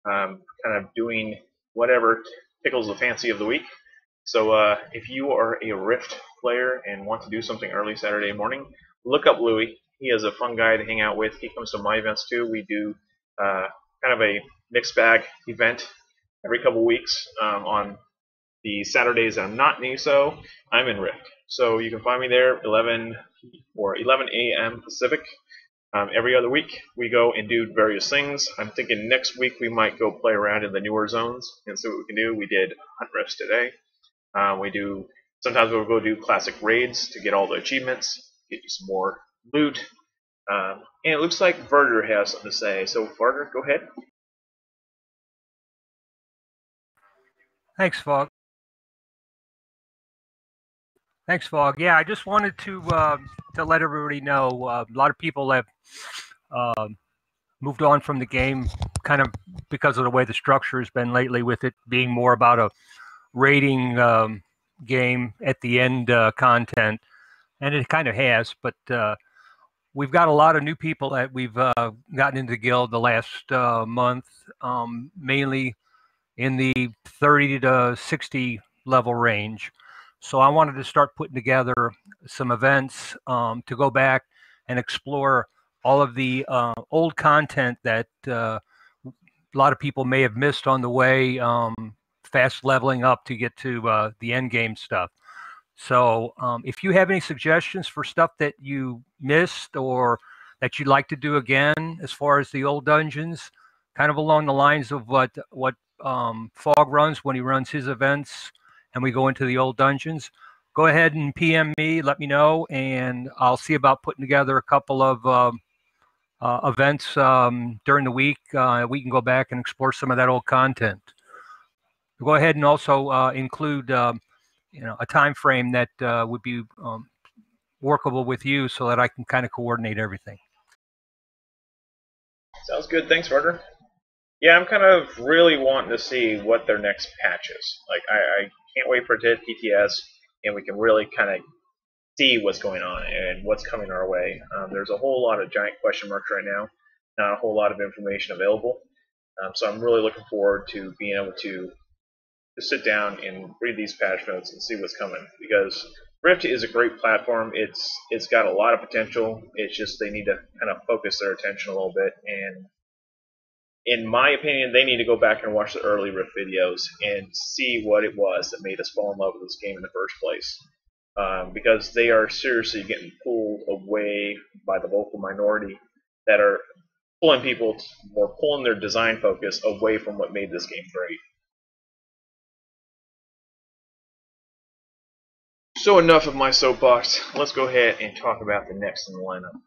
kind of doing whatever Pickles the Fancy of the week. So if you are a Rift player and want to do something early Saturday morning, look up Louie. He is a fun guy to hang out with. He comes to my events too. We do kind of a mixed bag event every couple weeks on the Saturdays that I'm not in ESO. I'm in Rift. So you can find me there 11 a.m. Pacific. Every other week, we go and do various things. I'm thinking next week we might go play around in the newer zones and see what we can do. We did Hunt Rifts today. Sometimes we'll go do classic raids to get all the achievements, get you some more loot. And it looks like Verder has something to say. So Verder, go ahead. Thanks, Fog. Yeah, I just wanted to let everybody know a lot of people have moved on from the game, kind of because of the way the structure has been lately, with it being more about a raiding game at the end content, and it kind of has. But we've got a lot of new people that we've gotten into the guild the last month, mainly in the 30 to 60 level range. So I wanted to start putting together some events to go back and explore all of the old content that a lot of people may have missed on the way, fast leveling up to get to the end game stuff. So if you have any suggestions for stuff that you missed or that you'd like to do again as far as the old dungeons, kind of along the lines of what Fog runs when he runs his events and we go into the old dungeons, go ahead and PM me, let me know, and I'll see about putting together a couple of events during the week. We can go back and explore some of that old content. Go ahead and also include a time frame that would be workable with you so that I can kind of coordinate everything. Sounds good. Thanks, Verder. Yeah, I'm kind of really wanting to see what their next patch is. Like, I can't wait for it to hit PTS, and we can really kind of see what's going on and what's coming our way. There's a whole lot of giant question marks right now, not a whole lot of information available. So I'm really looking forward to being able to sit down and read these patch notes and see what's coming. Because Rift is a great platform. It's got a lot of potential. It's just they need to kind of focus their attention a little bit, and in my opinion, they need to go back and watch the early Rift videos and see what it was that made us fall in love with this game in the first place. Because they are seriously getting pulled away by the vocal minority that are pulling people, or pulling their design focus away from what made this game great. So enough of my soapbox. Let's go ahead and talk about the next in the lineup.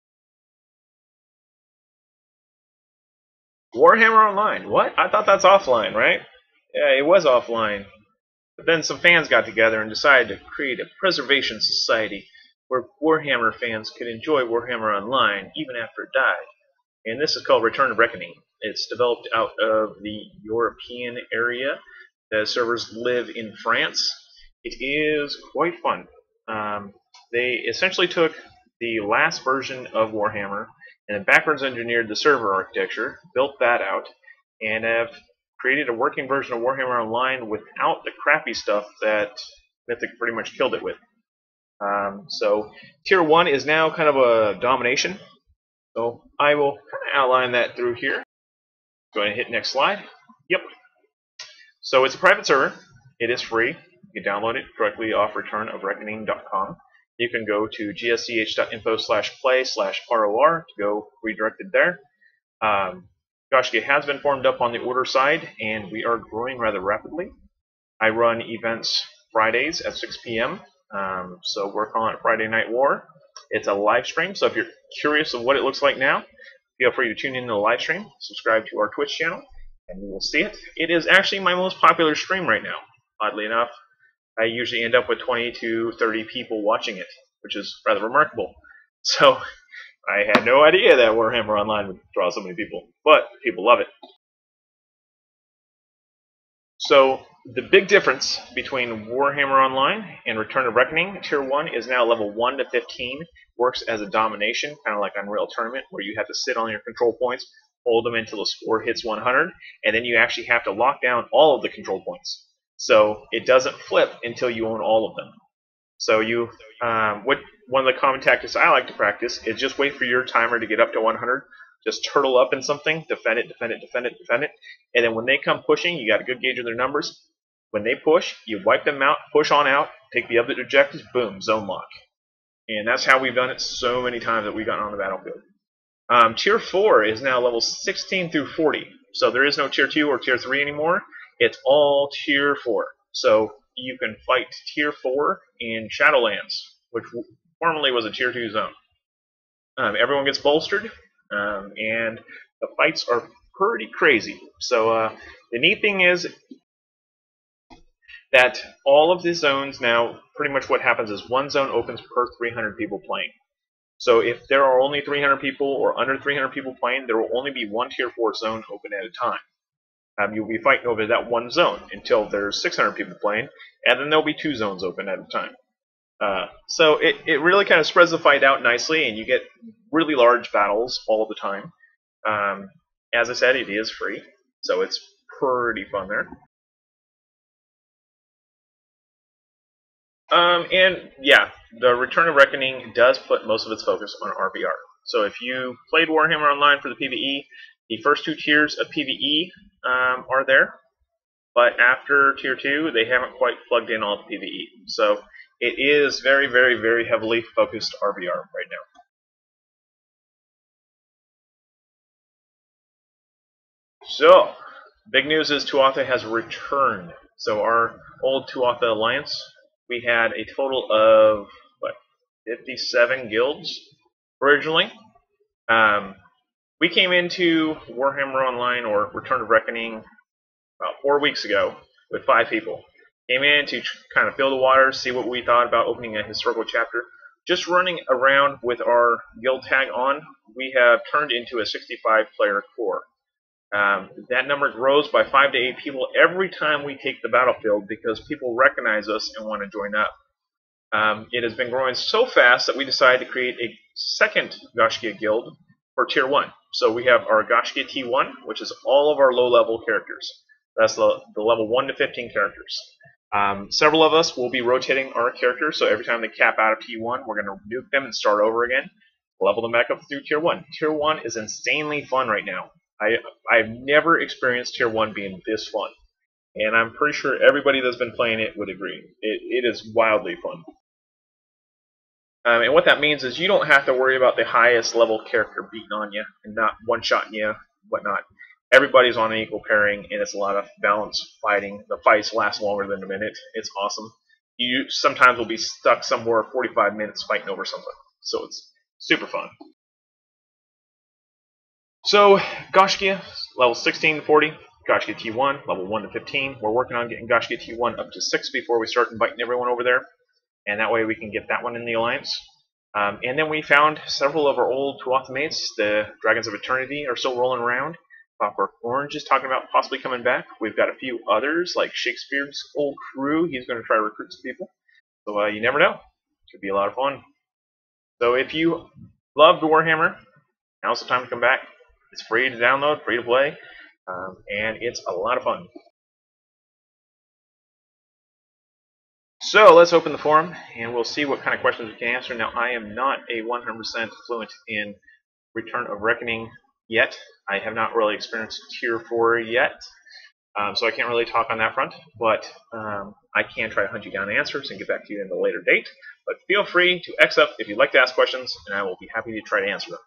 Warhammer Online. What? I thought that's offline, right? Yeah, it was offline. But then some fans got together and decided to create a preservation society where Warhammer fans could enjoy Warhammer Online even after it died. And this is called Return of Reckoning. It's developed out of the European area. The servers live in France. It is quite fun. They essentially took the last version of Warhammer and backwards engineered the server architecture, built that out, and have created a working version of Warhammer Online without the crappy stuff that Mythic pretty much killed it with. So Tier 1 is now kind of a domination. So I will kind of outline that through here. Go ahead and hit next slide. Yep. So it's a private server. It is free. You can download it directly off returnofreckoning.com. You can go to gsch.info/play/ROR to go redirected there. Gaiscioch has been formed up on the order side, and we are growing rather rapidly. I run events Fridays at 6 p.m., so we're calling it Friday Night War. It's a live stream, so if you're curious of what it looks like now, feel free to tune in to the live stream, subscribe to our Twitch channel, and you will see it. It is actually my most popular stream right now, oddly enough. I usually end up with 20 to 30 people watching it, which is rather remarkable. So I had no idea that Warhammer Online would draw so many people, but people love it. So the big difference between Warhammer Online and Return of Reckoning, Tier 1 is now level 1 to 15, works as a domination, kind of like Unreal Tournament, where you have to sit on your control points, hold them until the score hits 100, and then you actually have to lock down all of the control points. So it doesn't flip until you own all of them. So you, one of the common tactics I like to practice is just wait for your timer to get up to 100. Just turtle up in something, defend it, defend it, defend it, defend it, and then when they come pushing, you got a good gauge of their numbers. When they push, you wipe them out, push on out, take the other objectives, boom, zone lock. And that's how we've done it so many times that we've gotten on the battlefield. Tier 4 is now level 16 through 40. So there is no Tier 2 or Tier 3 anymore. It's all Tier 4. So you can fight Tier 4 in Shadowlands, which formerly was a Tier 2 zone. Everyone gets bolstered, and the fights are pretty crazy. So the neat thing is that all of the zones now, pretty much what happens is one zone opens per 300 people playing. So if there are only 300 people or under 300 people playing, there will only be one Tier 4 zone open at a time. You'll be fighting over that one zone until there's 600 people playing, and then there'll be 2 zones open at a time. So it really kind of spreads the fight out nicely, and you get really large battles all the time. As I said, it is free, so it's pretty fun there. And yeah, the Return of Reckoning does put most of its focus on RBR. So if you played Warhammer Online for the PvE, the first 2 tiers of PvE are there, but after Tier 2, they haven't quite plugged in all the PvE. So it is very, very, very heavily focused RBR right now. So, big news is Tuatha has returned. So our old Tuatha Alliance, we had a total of, 57 guilds originally. We came into Warhammer Online, or Return of Reckoning, about 4 weeks ago with 5 people. Came in to kind of feel the waters, see what we thought about opening a historical chapter. Just running around with our guild tag on, we have turned into a 65-player core. That number grows by 5 to 8 people every time we take the battlefield because people recognize us and want to join up. It has been growing so fast that we decided to create a second Gaiscioch guild for Tier 1. So we have our Gaiscioch T1, which is all of our low-level characters. That's the level 1 to 15 characters. Several of us will be rotating our characters, so every time they cap out of T1, we're going to nuke them and start over again, level them back up through Tier 1. Tier 1 is insanely fun right now. I've never experienced Tier 1 being this fun, and I'm pretty sure everybody that's been playing it would agree. It is wildly fun. And what that means is you don't have to worry about the highest level character beating on you and not one-shotting you, whatnot. Everybody's on an equal pairing, and it's a lot of balanced fighting. The fights last longer than a minute. It's awesome. You sometimes will be stuck somewhere 45 minutes fighting over something. So it's super fun. So, Gaiscioch, level 16 to 40. Gaiscioch T1, level 1 to 15. We're working on getting Gaiscioch T1 up to 6 before we start inviting everyone over there. And that way we can get that one in the Alliance. And then we found several of our old Tuatha mates. The Dragons of Eternity are still rolling around. Clockwork Orange is talking about possibly coming back. We've got a few others, like Shakespeare's old crew. He's going to try to recruit some people. So you never know. Could be a lot of fun. So if you loved Warhammer, now's the time to come back. It's free to download, free to play, and it's a lot of fun. So let's open the forum, and we'll see what kind of questions we can answer. Now, I am not a 100% fluent in Return of Reckoning yet. I have not really experienced Tier 4 yet, so I can't really talk on that front, but I can try to hunt you down answers and get back to you in a later date. But feel free to X up if you'd like to ask questions, and I will be happy to try to answer them.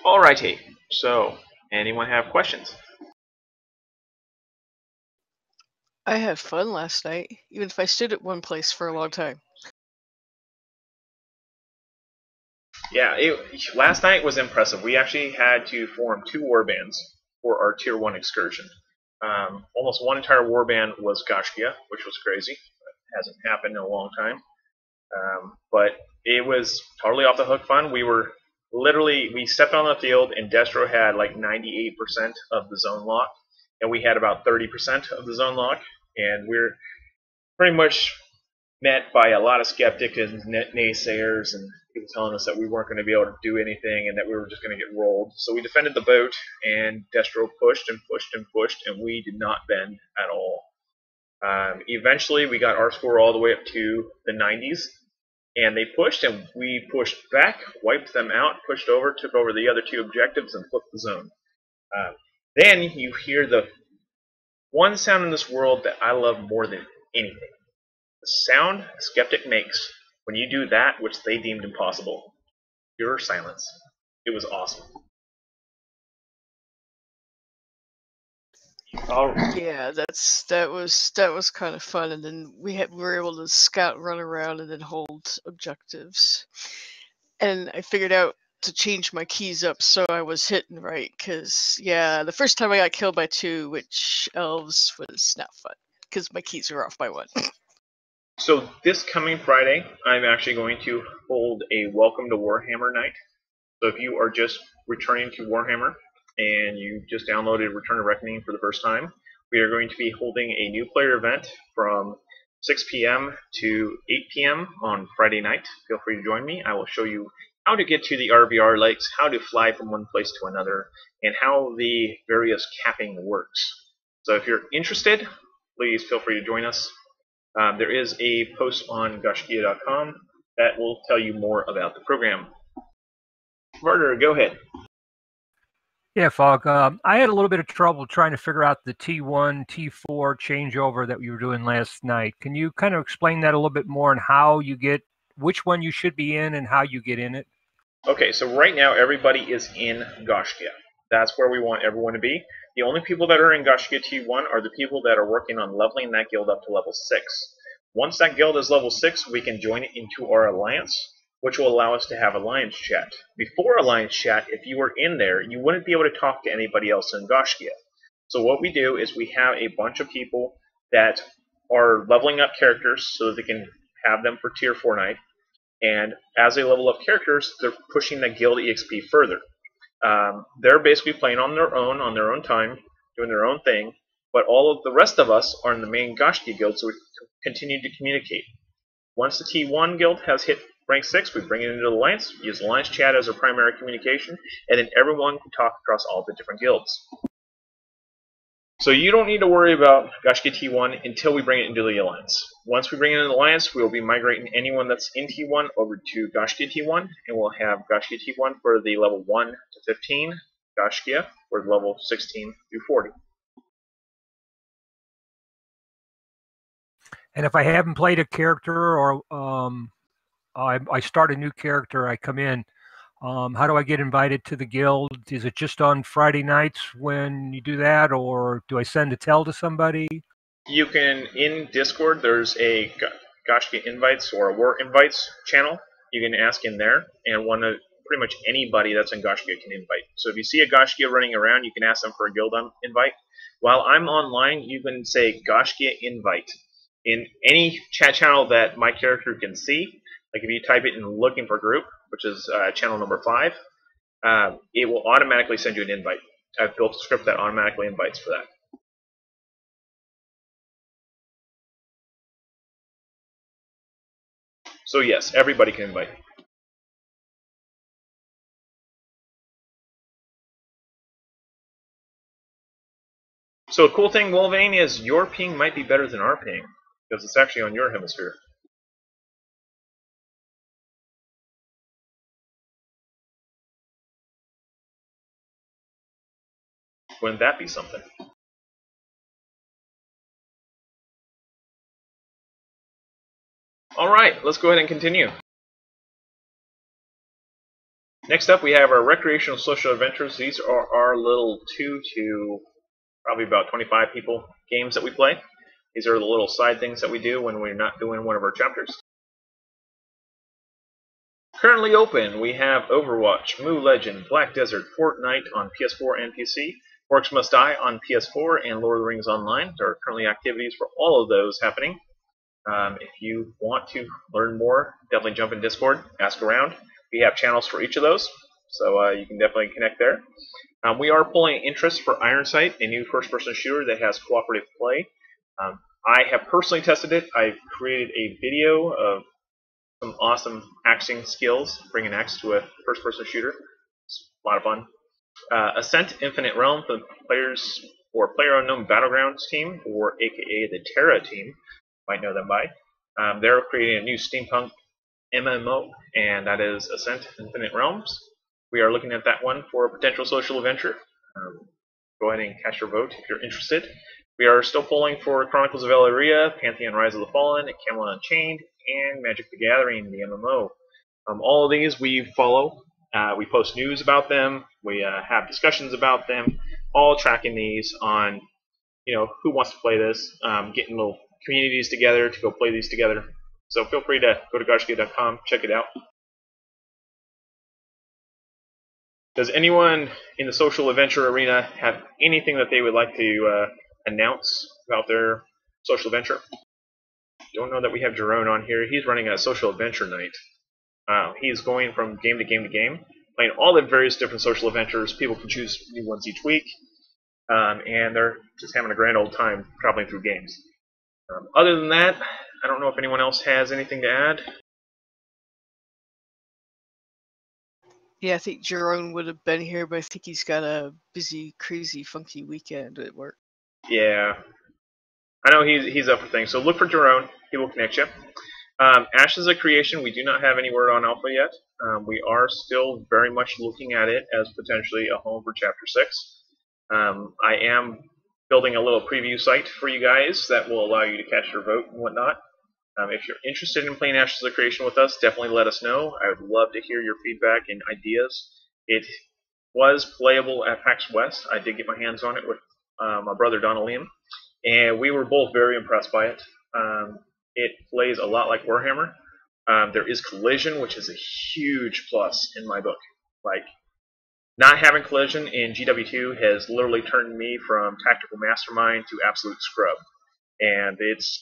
Alrighty, so anyone have questions? I had fun last night, even if I stood at one place for a long time. Yeah, last night was impressive. We actually had to form 2 warbands for our Tier 1 excursion. Almost one entire warband was Gaiscioch, which was crazy. It hasn't happened in a long time. But it was totally off the hook fun. We stepped on the field, and Destro had like 98% of the zone lock, and we had about 30% of the zone lock, and we're pretty much met by a lot of skeptics and naysayers, and people telling us that we weren't going to be able to do anything and that we were just going to get rolled. So we defended the boat, and Destro pushed and pushed and pushed, and we did not bend at all. Eventually, we got our score all the way up to the 90s, and they pushed, and we pushed back, wiped them out, pushed over, took over the other 2 objectives, and flipped the zone. Then you hear the one sound in this world that I love more than anything. The sound a skeptic makes when you do that which they deemed impossible. Pure silence. It was awesome. Yeah, that was kind of fun, and then we were able to scout, run around, and then hold objectives. And I figured out to change my keys up so I was hitting right, because yeah, the first time I got killed by 2 witch elves was not fun because my keys were off by 1. So this coming Friday, I'm actually going to hold a Welcome to Warhammer night. So if you are just returning to Warhammer and you just downloaded Return to Reckoning for the first time, we are going to be holding a new player event from 6 p.m. to 8 p.m. on Friday night. Feel free to join me. I will show you how to get to the RVR lakes, how to fly from one place to another, and how the various capping works. So if you're interested, please feel free to join us. There is a post on Gaiscioch.com that will tell you more about the program. Murder, go ahead. Yeah, Fog. I had a little bit of trouble trying to figure out the T1, T4 changeover that you were doing last night. Can you kind of explain that a little bit more and how you get, which one you should be in and how you get in it? Okay, so right now everybody is in Gaiscioch. That's where we want everyone to be. The only people that are in Gaiscioch T1 are the people that are working on leveling that guild up to level 6. Once that guild is level 6, we can join it into our alliance, which will allow us to have alliance chat. Before alliance chat, if you were in there, you wouldn't be able to talk to anybody else in Gaiscioch. So what we do is we have a bunch of people that are leveling up characters so that they can have them for tier 4 night. And as they level up characters, they're pushing the guild EXP further. They're basically playing on their own time, doing their own thing, but all of the rest of us are in the main Gaiscioch guild, so we continue to communicate. Once the T1 guild has hit rank 6, we bring it into the alliance, use alliance chat as our primary communication, and then everyone can talk across all the different guilds. So you don't need to worry about Gaiscioch T1 until we bring it into the alliance. Once we bring it into the alliance, we will be migrating anyone that's in T1 over to Gaiscioch T1, and we'll have Gaiscioch T1 for the level 1 to 15, Gaiscioch for the level 16 through 40. And if I haven't played a character or I start a new character, I come in, how do I get invited to the guild? Is it just on Friday nights when you do that, or do I send a tell to somebody? You can, in Discord, there's a Gaiscioch Invites or a War Invites channel. You can ask in there, and pretty much anybody that's in Gaiscioch can invite. So if you see a Gaiscioch running around, you can ask them for a guild invite. While I'm online, you can say Gaiscioch Invite in any chat channel that my character can see. Like if you type it in Looking for Group, which is channel number 5, it will automatically send you an invite. I've built a script that automatically invites for that. So yes, everybody can invite. So a cool thing, Wolverine, is your ping might be better than our ping, because it's actually on your hemisphere. Wouldn't that be something? Alright, let's go ahead and continue. Next up, we have our recreational social adventures. These are our little 2 to probably about 25 people games that we play. These are the little side things that we do when we're not doing one of our chapters. Currently open, we have Overwatch, Moo Legend, Black Desert, Fortnite on PS4 and PC, Orcs Must Die on PS4, and Lord of the Rings Online. There are currently activities for all of those happening. If you want to learn more, definitely jump in Discord, ask around. We have channels for each of those, so you can definitely connect there. We are pulling interest for Iron Sight, a new first-person shooter that has cooperative play. I have personally tested it. I've created a video of some awesome axing skills. Bring an axe to a first-person shooter. It's a lot of fun. Ascent Infinite Realm for the players or Player Unknown Battlegrounds team, or aka the Terra team, might know them by. They're creating a new steampunk MMO, and that is Ascent Infinite Realms. We are looking at that one for a potential social adventure. Go ahead and cast your vote if you're interested. We are still polling for Chronicles of Tamriel, Pantheon Rise of the Fallen, Camelot Unchained, and Magic the Gathering, the MMO. All of these we follow. We post news about them. We have discussions about them. All tracking these on, who wants to play this. Getting little communities together to go play these together. So feel free to go to Gaiscioch.com, check it out. Does anyone in the social adventure arena have anything that they would like to announce about their social adventure? Don't know that we have Jerome on here. He's running a social adventure night. He's going from game to game to game, playing all the various different social adventures. People can choose new ones each week, and they're just having a grand old time traveling through games. Other than that, I don't know if anyone else has anything to add. Yeah, I think Jerome would have been here, but I think he's got a busy, crazy, funky weekend at work. Yeah. I know he's up for things, so look for Jerome. He will connect you. Ashes of Creation, we do not have any word on alpha yet. We are still very much looking at it as potentially a home for Chapter 6. I am building a little preview site for you guys that will allow you to cast your vote and whatnot. If you're interested in playing Ashes of Creation with us, definitely let us know. I would love to hear your feedback and ideas. It was playable at PAX West. I did get my hands on it with my brother Donald Liam, and we were both very impressed by it. It plays a lot like Warhammer. There is collision, which is a huge plus in my book. Like, not having collision in GW2 has literally turned me from tactical mastermind to absolute scrub. And it's,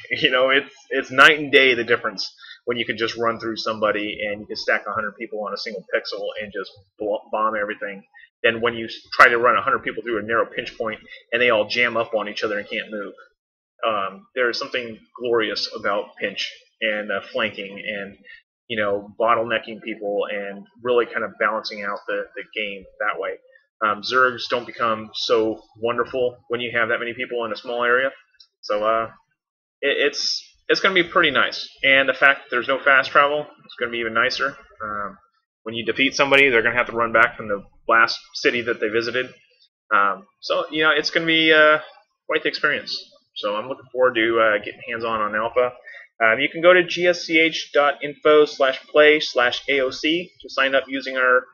it's night and day the difference when you can just run through somebody and you can stack 100 people on a single pixel and just bomb everything. Then when you try to run 100 people through a narrow pinch point and they all jam up on each other and can't move. There is something glorious about pinch and flanking and, bottlenecking people and really kind of balancing out the game that way. Zergs don't become so wonderful when you have that many people in a small area. So it's going to be pretty nice. And the fact that there's no fast travel is going to be even nicer. When you defeat somebody, they're going to have to run back from the last city that they visited. So, it's going to be quite the experience. So I'm looking forward to getting hands-on alpha. You can go to gsch.info/play/AOC to sign up using our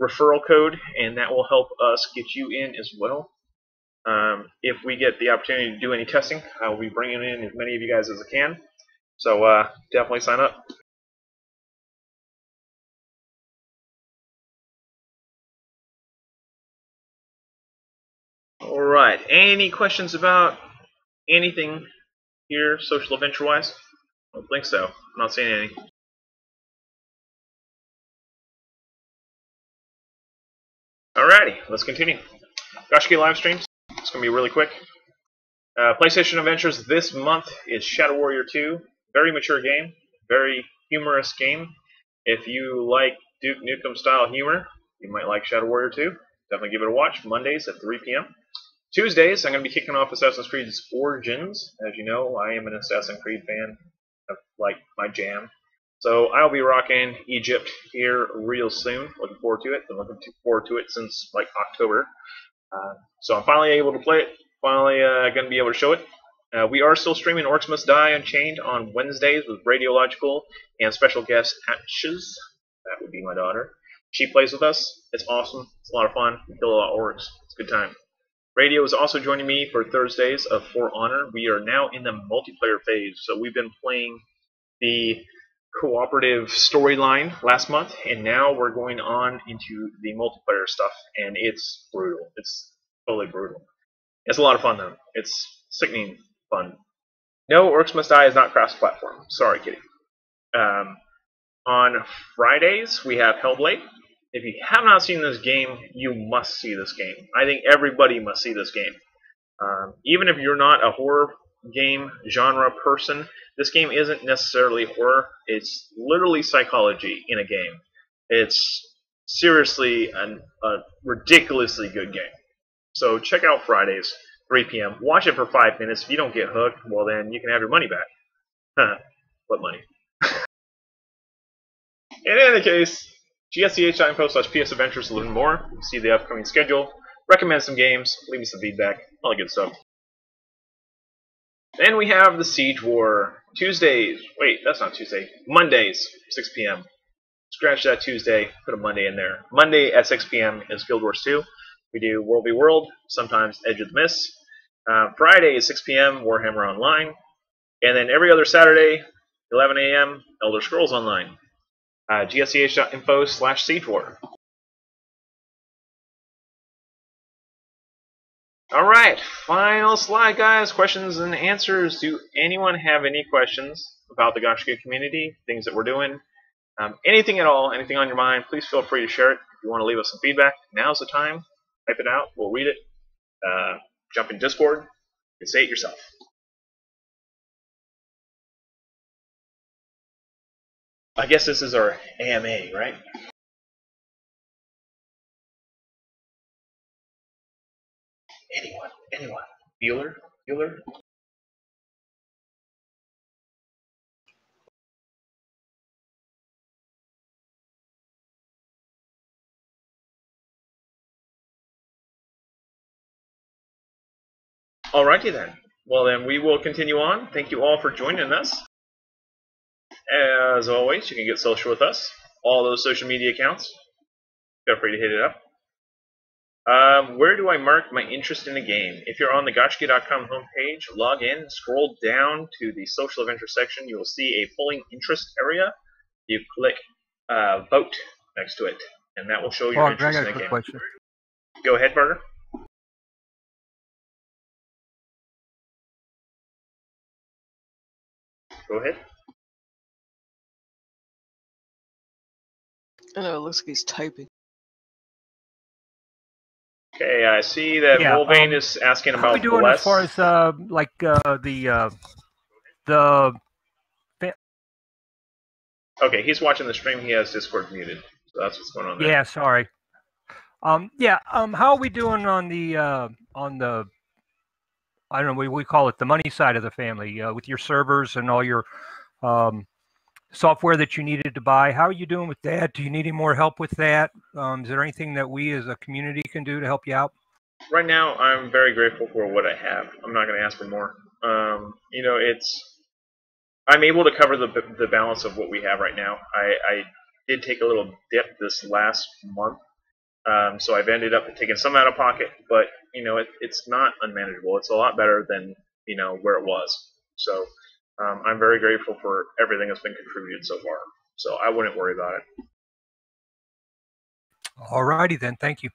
referral code, and that will help us get you in as well. If we get the opportunity to do any testing, I will be bringing in as many of you guys as I can. So definitely sign up. Alright, any questions about anything here, social adventure-wise? I don't think so. I'm not seeing any. Alrighty, let's continue. Gaiscioch live streams. It's going to be really quick. PlayStation Adventures this month is Shadow Warrior 2. Very mature game. Very humorous game. If you like Duke Nukem style humor, you might like Shadow Warrior 2. Definitely give it a watch. Mondays at 3 p.m. Tuesdays, I'm going to be kicking off Assassin's Creed's Origins. As you know, I am an Assassin's Creed fan. Like my jam. So I'll be rocking Egypt here real soon. Looking forward to it. Been looking forward to it since like October. So I'm finally able to play it. Finally going to be able to show it. We are still streaming Orcs Must Die Unchained on Wednesdays with Radiological and special guest Ashes. That would be my daughter. She plays with us. It's awesome. It's a lot of fun. We kill a lot of orcs. It's a good time. Radio is also joining me for Thursdays of For Honor. We are now in the multiplayer phase, so we've been playing the cooperative storyline last month, and now we're going on into the multiplayer stuff, and it's brutal. It's totally brutal. It's a lot of fun, though. It's sickening fun. No, Orcs Must Die is not cross-platform. Sorry, Kitty. On Fridays, we have Hellblade. If you have not seen this game, you must see this game. I think everybody must see this game. Even if you're not a horror game genre person. This game isn't necessarily horror. It's literally psychology in a game. It's seriously a ridiculously good game. So check out Fridays, 3 p.m. Watch it for 5 minutes. If you don't get hooked, well then you can have your money back. Huh. What money? In any case, gsch.info/PS Adventures to learn more, see the upcoming schedule, recommend some games, leave me some feedback, all the good stuff. Then we have the Siege War. Tuesdays. Wait, that's not Tuesday. Mondays, 6 p.m. Scratch that Tuesday, put a Monday in there. Monday at 6 p.m. is Guild Wars 2. We do World v. World, sometimes Edge of the Mist. Friday is 6 p.m. Warhammer Online. And then every other Saturday, 11 a.m. Elder Scrolls Online. gsch.info/Siege War. Alright, final slide, guys. Questions and answers. Do anyone have any questions about the Gaiscioch community, things that we're doing? Anything at all, anything on your mind, please feel free to share it. If you want to leave us some feedback, now's the time. Type it out. We'll read it. Jump in Discord. You can say it yourself. I guess this is our AMA, right? Anyone? Bueller? Alrighty then. Well then, we will continue on. Thank you all for joining us. As always, you can get social with us. All those social media accounts. Feel free to hit it up. Where do I mark my interest in the game? If you're on the Gaiscioch.com homepage, log in, scroll down to the social event section. You will see a polling interest area. You click vote next to it, and that will show your interest in the game. Question. Go ahead, Barter. Go ahead. I know, it looks like he's typing. Okay, I see that Wolvane is asking about how are we doing Bless. as far as the Okay, he's watching the stream. He has Discord muted, so that's what's going on there. Yeah, sorry. How are we doing on the I don't know, we call it the money side of the family, with your servers and all your software that you needed to buy? How are you doing with that? Do you need any more help with that? Is there anything that we as a community can do to help you out? Right now, I'm very grateful for what I have. I'm not going to ask for more. I'm able to cover the balance of what we have right now. I did take a little dip this last month, so I've ended up taking some out of pocket, but it's not unmanageable. It's a lot better than where it was. So I'm very grateful for everything that's been contributed so far. So I wouldn't worry about it. Alrighty then, thank you.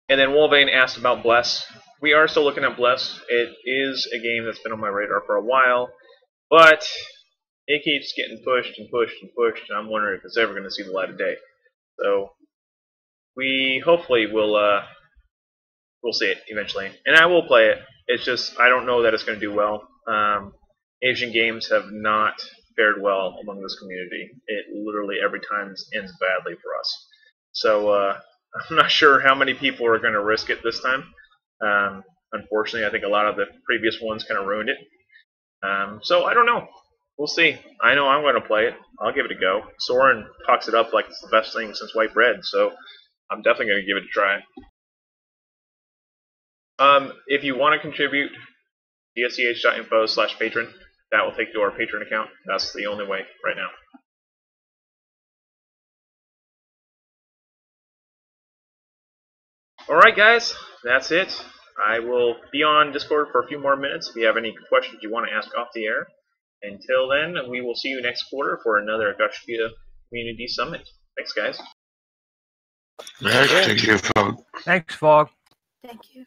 And then Wolvane asked about Bless. We are still looking at Bless. It is a game that's been on my radar for a while, but it keeps getting pushed and pushed and pushed, and I'm wondering if it's ever going to see the light of day. So we hopefully will we'll see it eventually, and I will play it. It's just I don't know that it's going to do well. Asian games have not fared well among this community. It literally every time ends badly for us. So I'm not sure how many people are going to risk it this time. Unfortunately, I think a lot of the previous ones kind of ruined it. So I don't know. We'll see. I know I'm going to play it. I'll give it a go. Soren talks it up like it's the best thing since white bread, so I'm definitely going to give it a try. If you want to contribute, gsch.info/patron. That will take you to our Patreon account. That's the only way right now. Alright guys, that's it. I will be on Discord for a few more minutes if you have any questions you want to ask off the air. Until then, we will see you next quarter for another Gaiscioch Community Summit. Thanks guys. Thank you, Fog. Thanks, Fog. Thank you.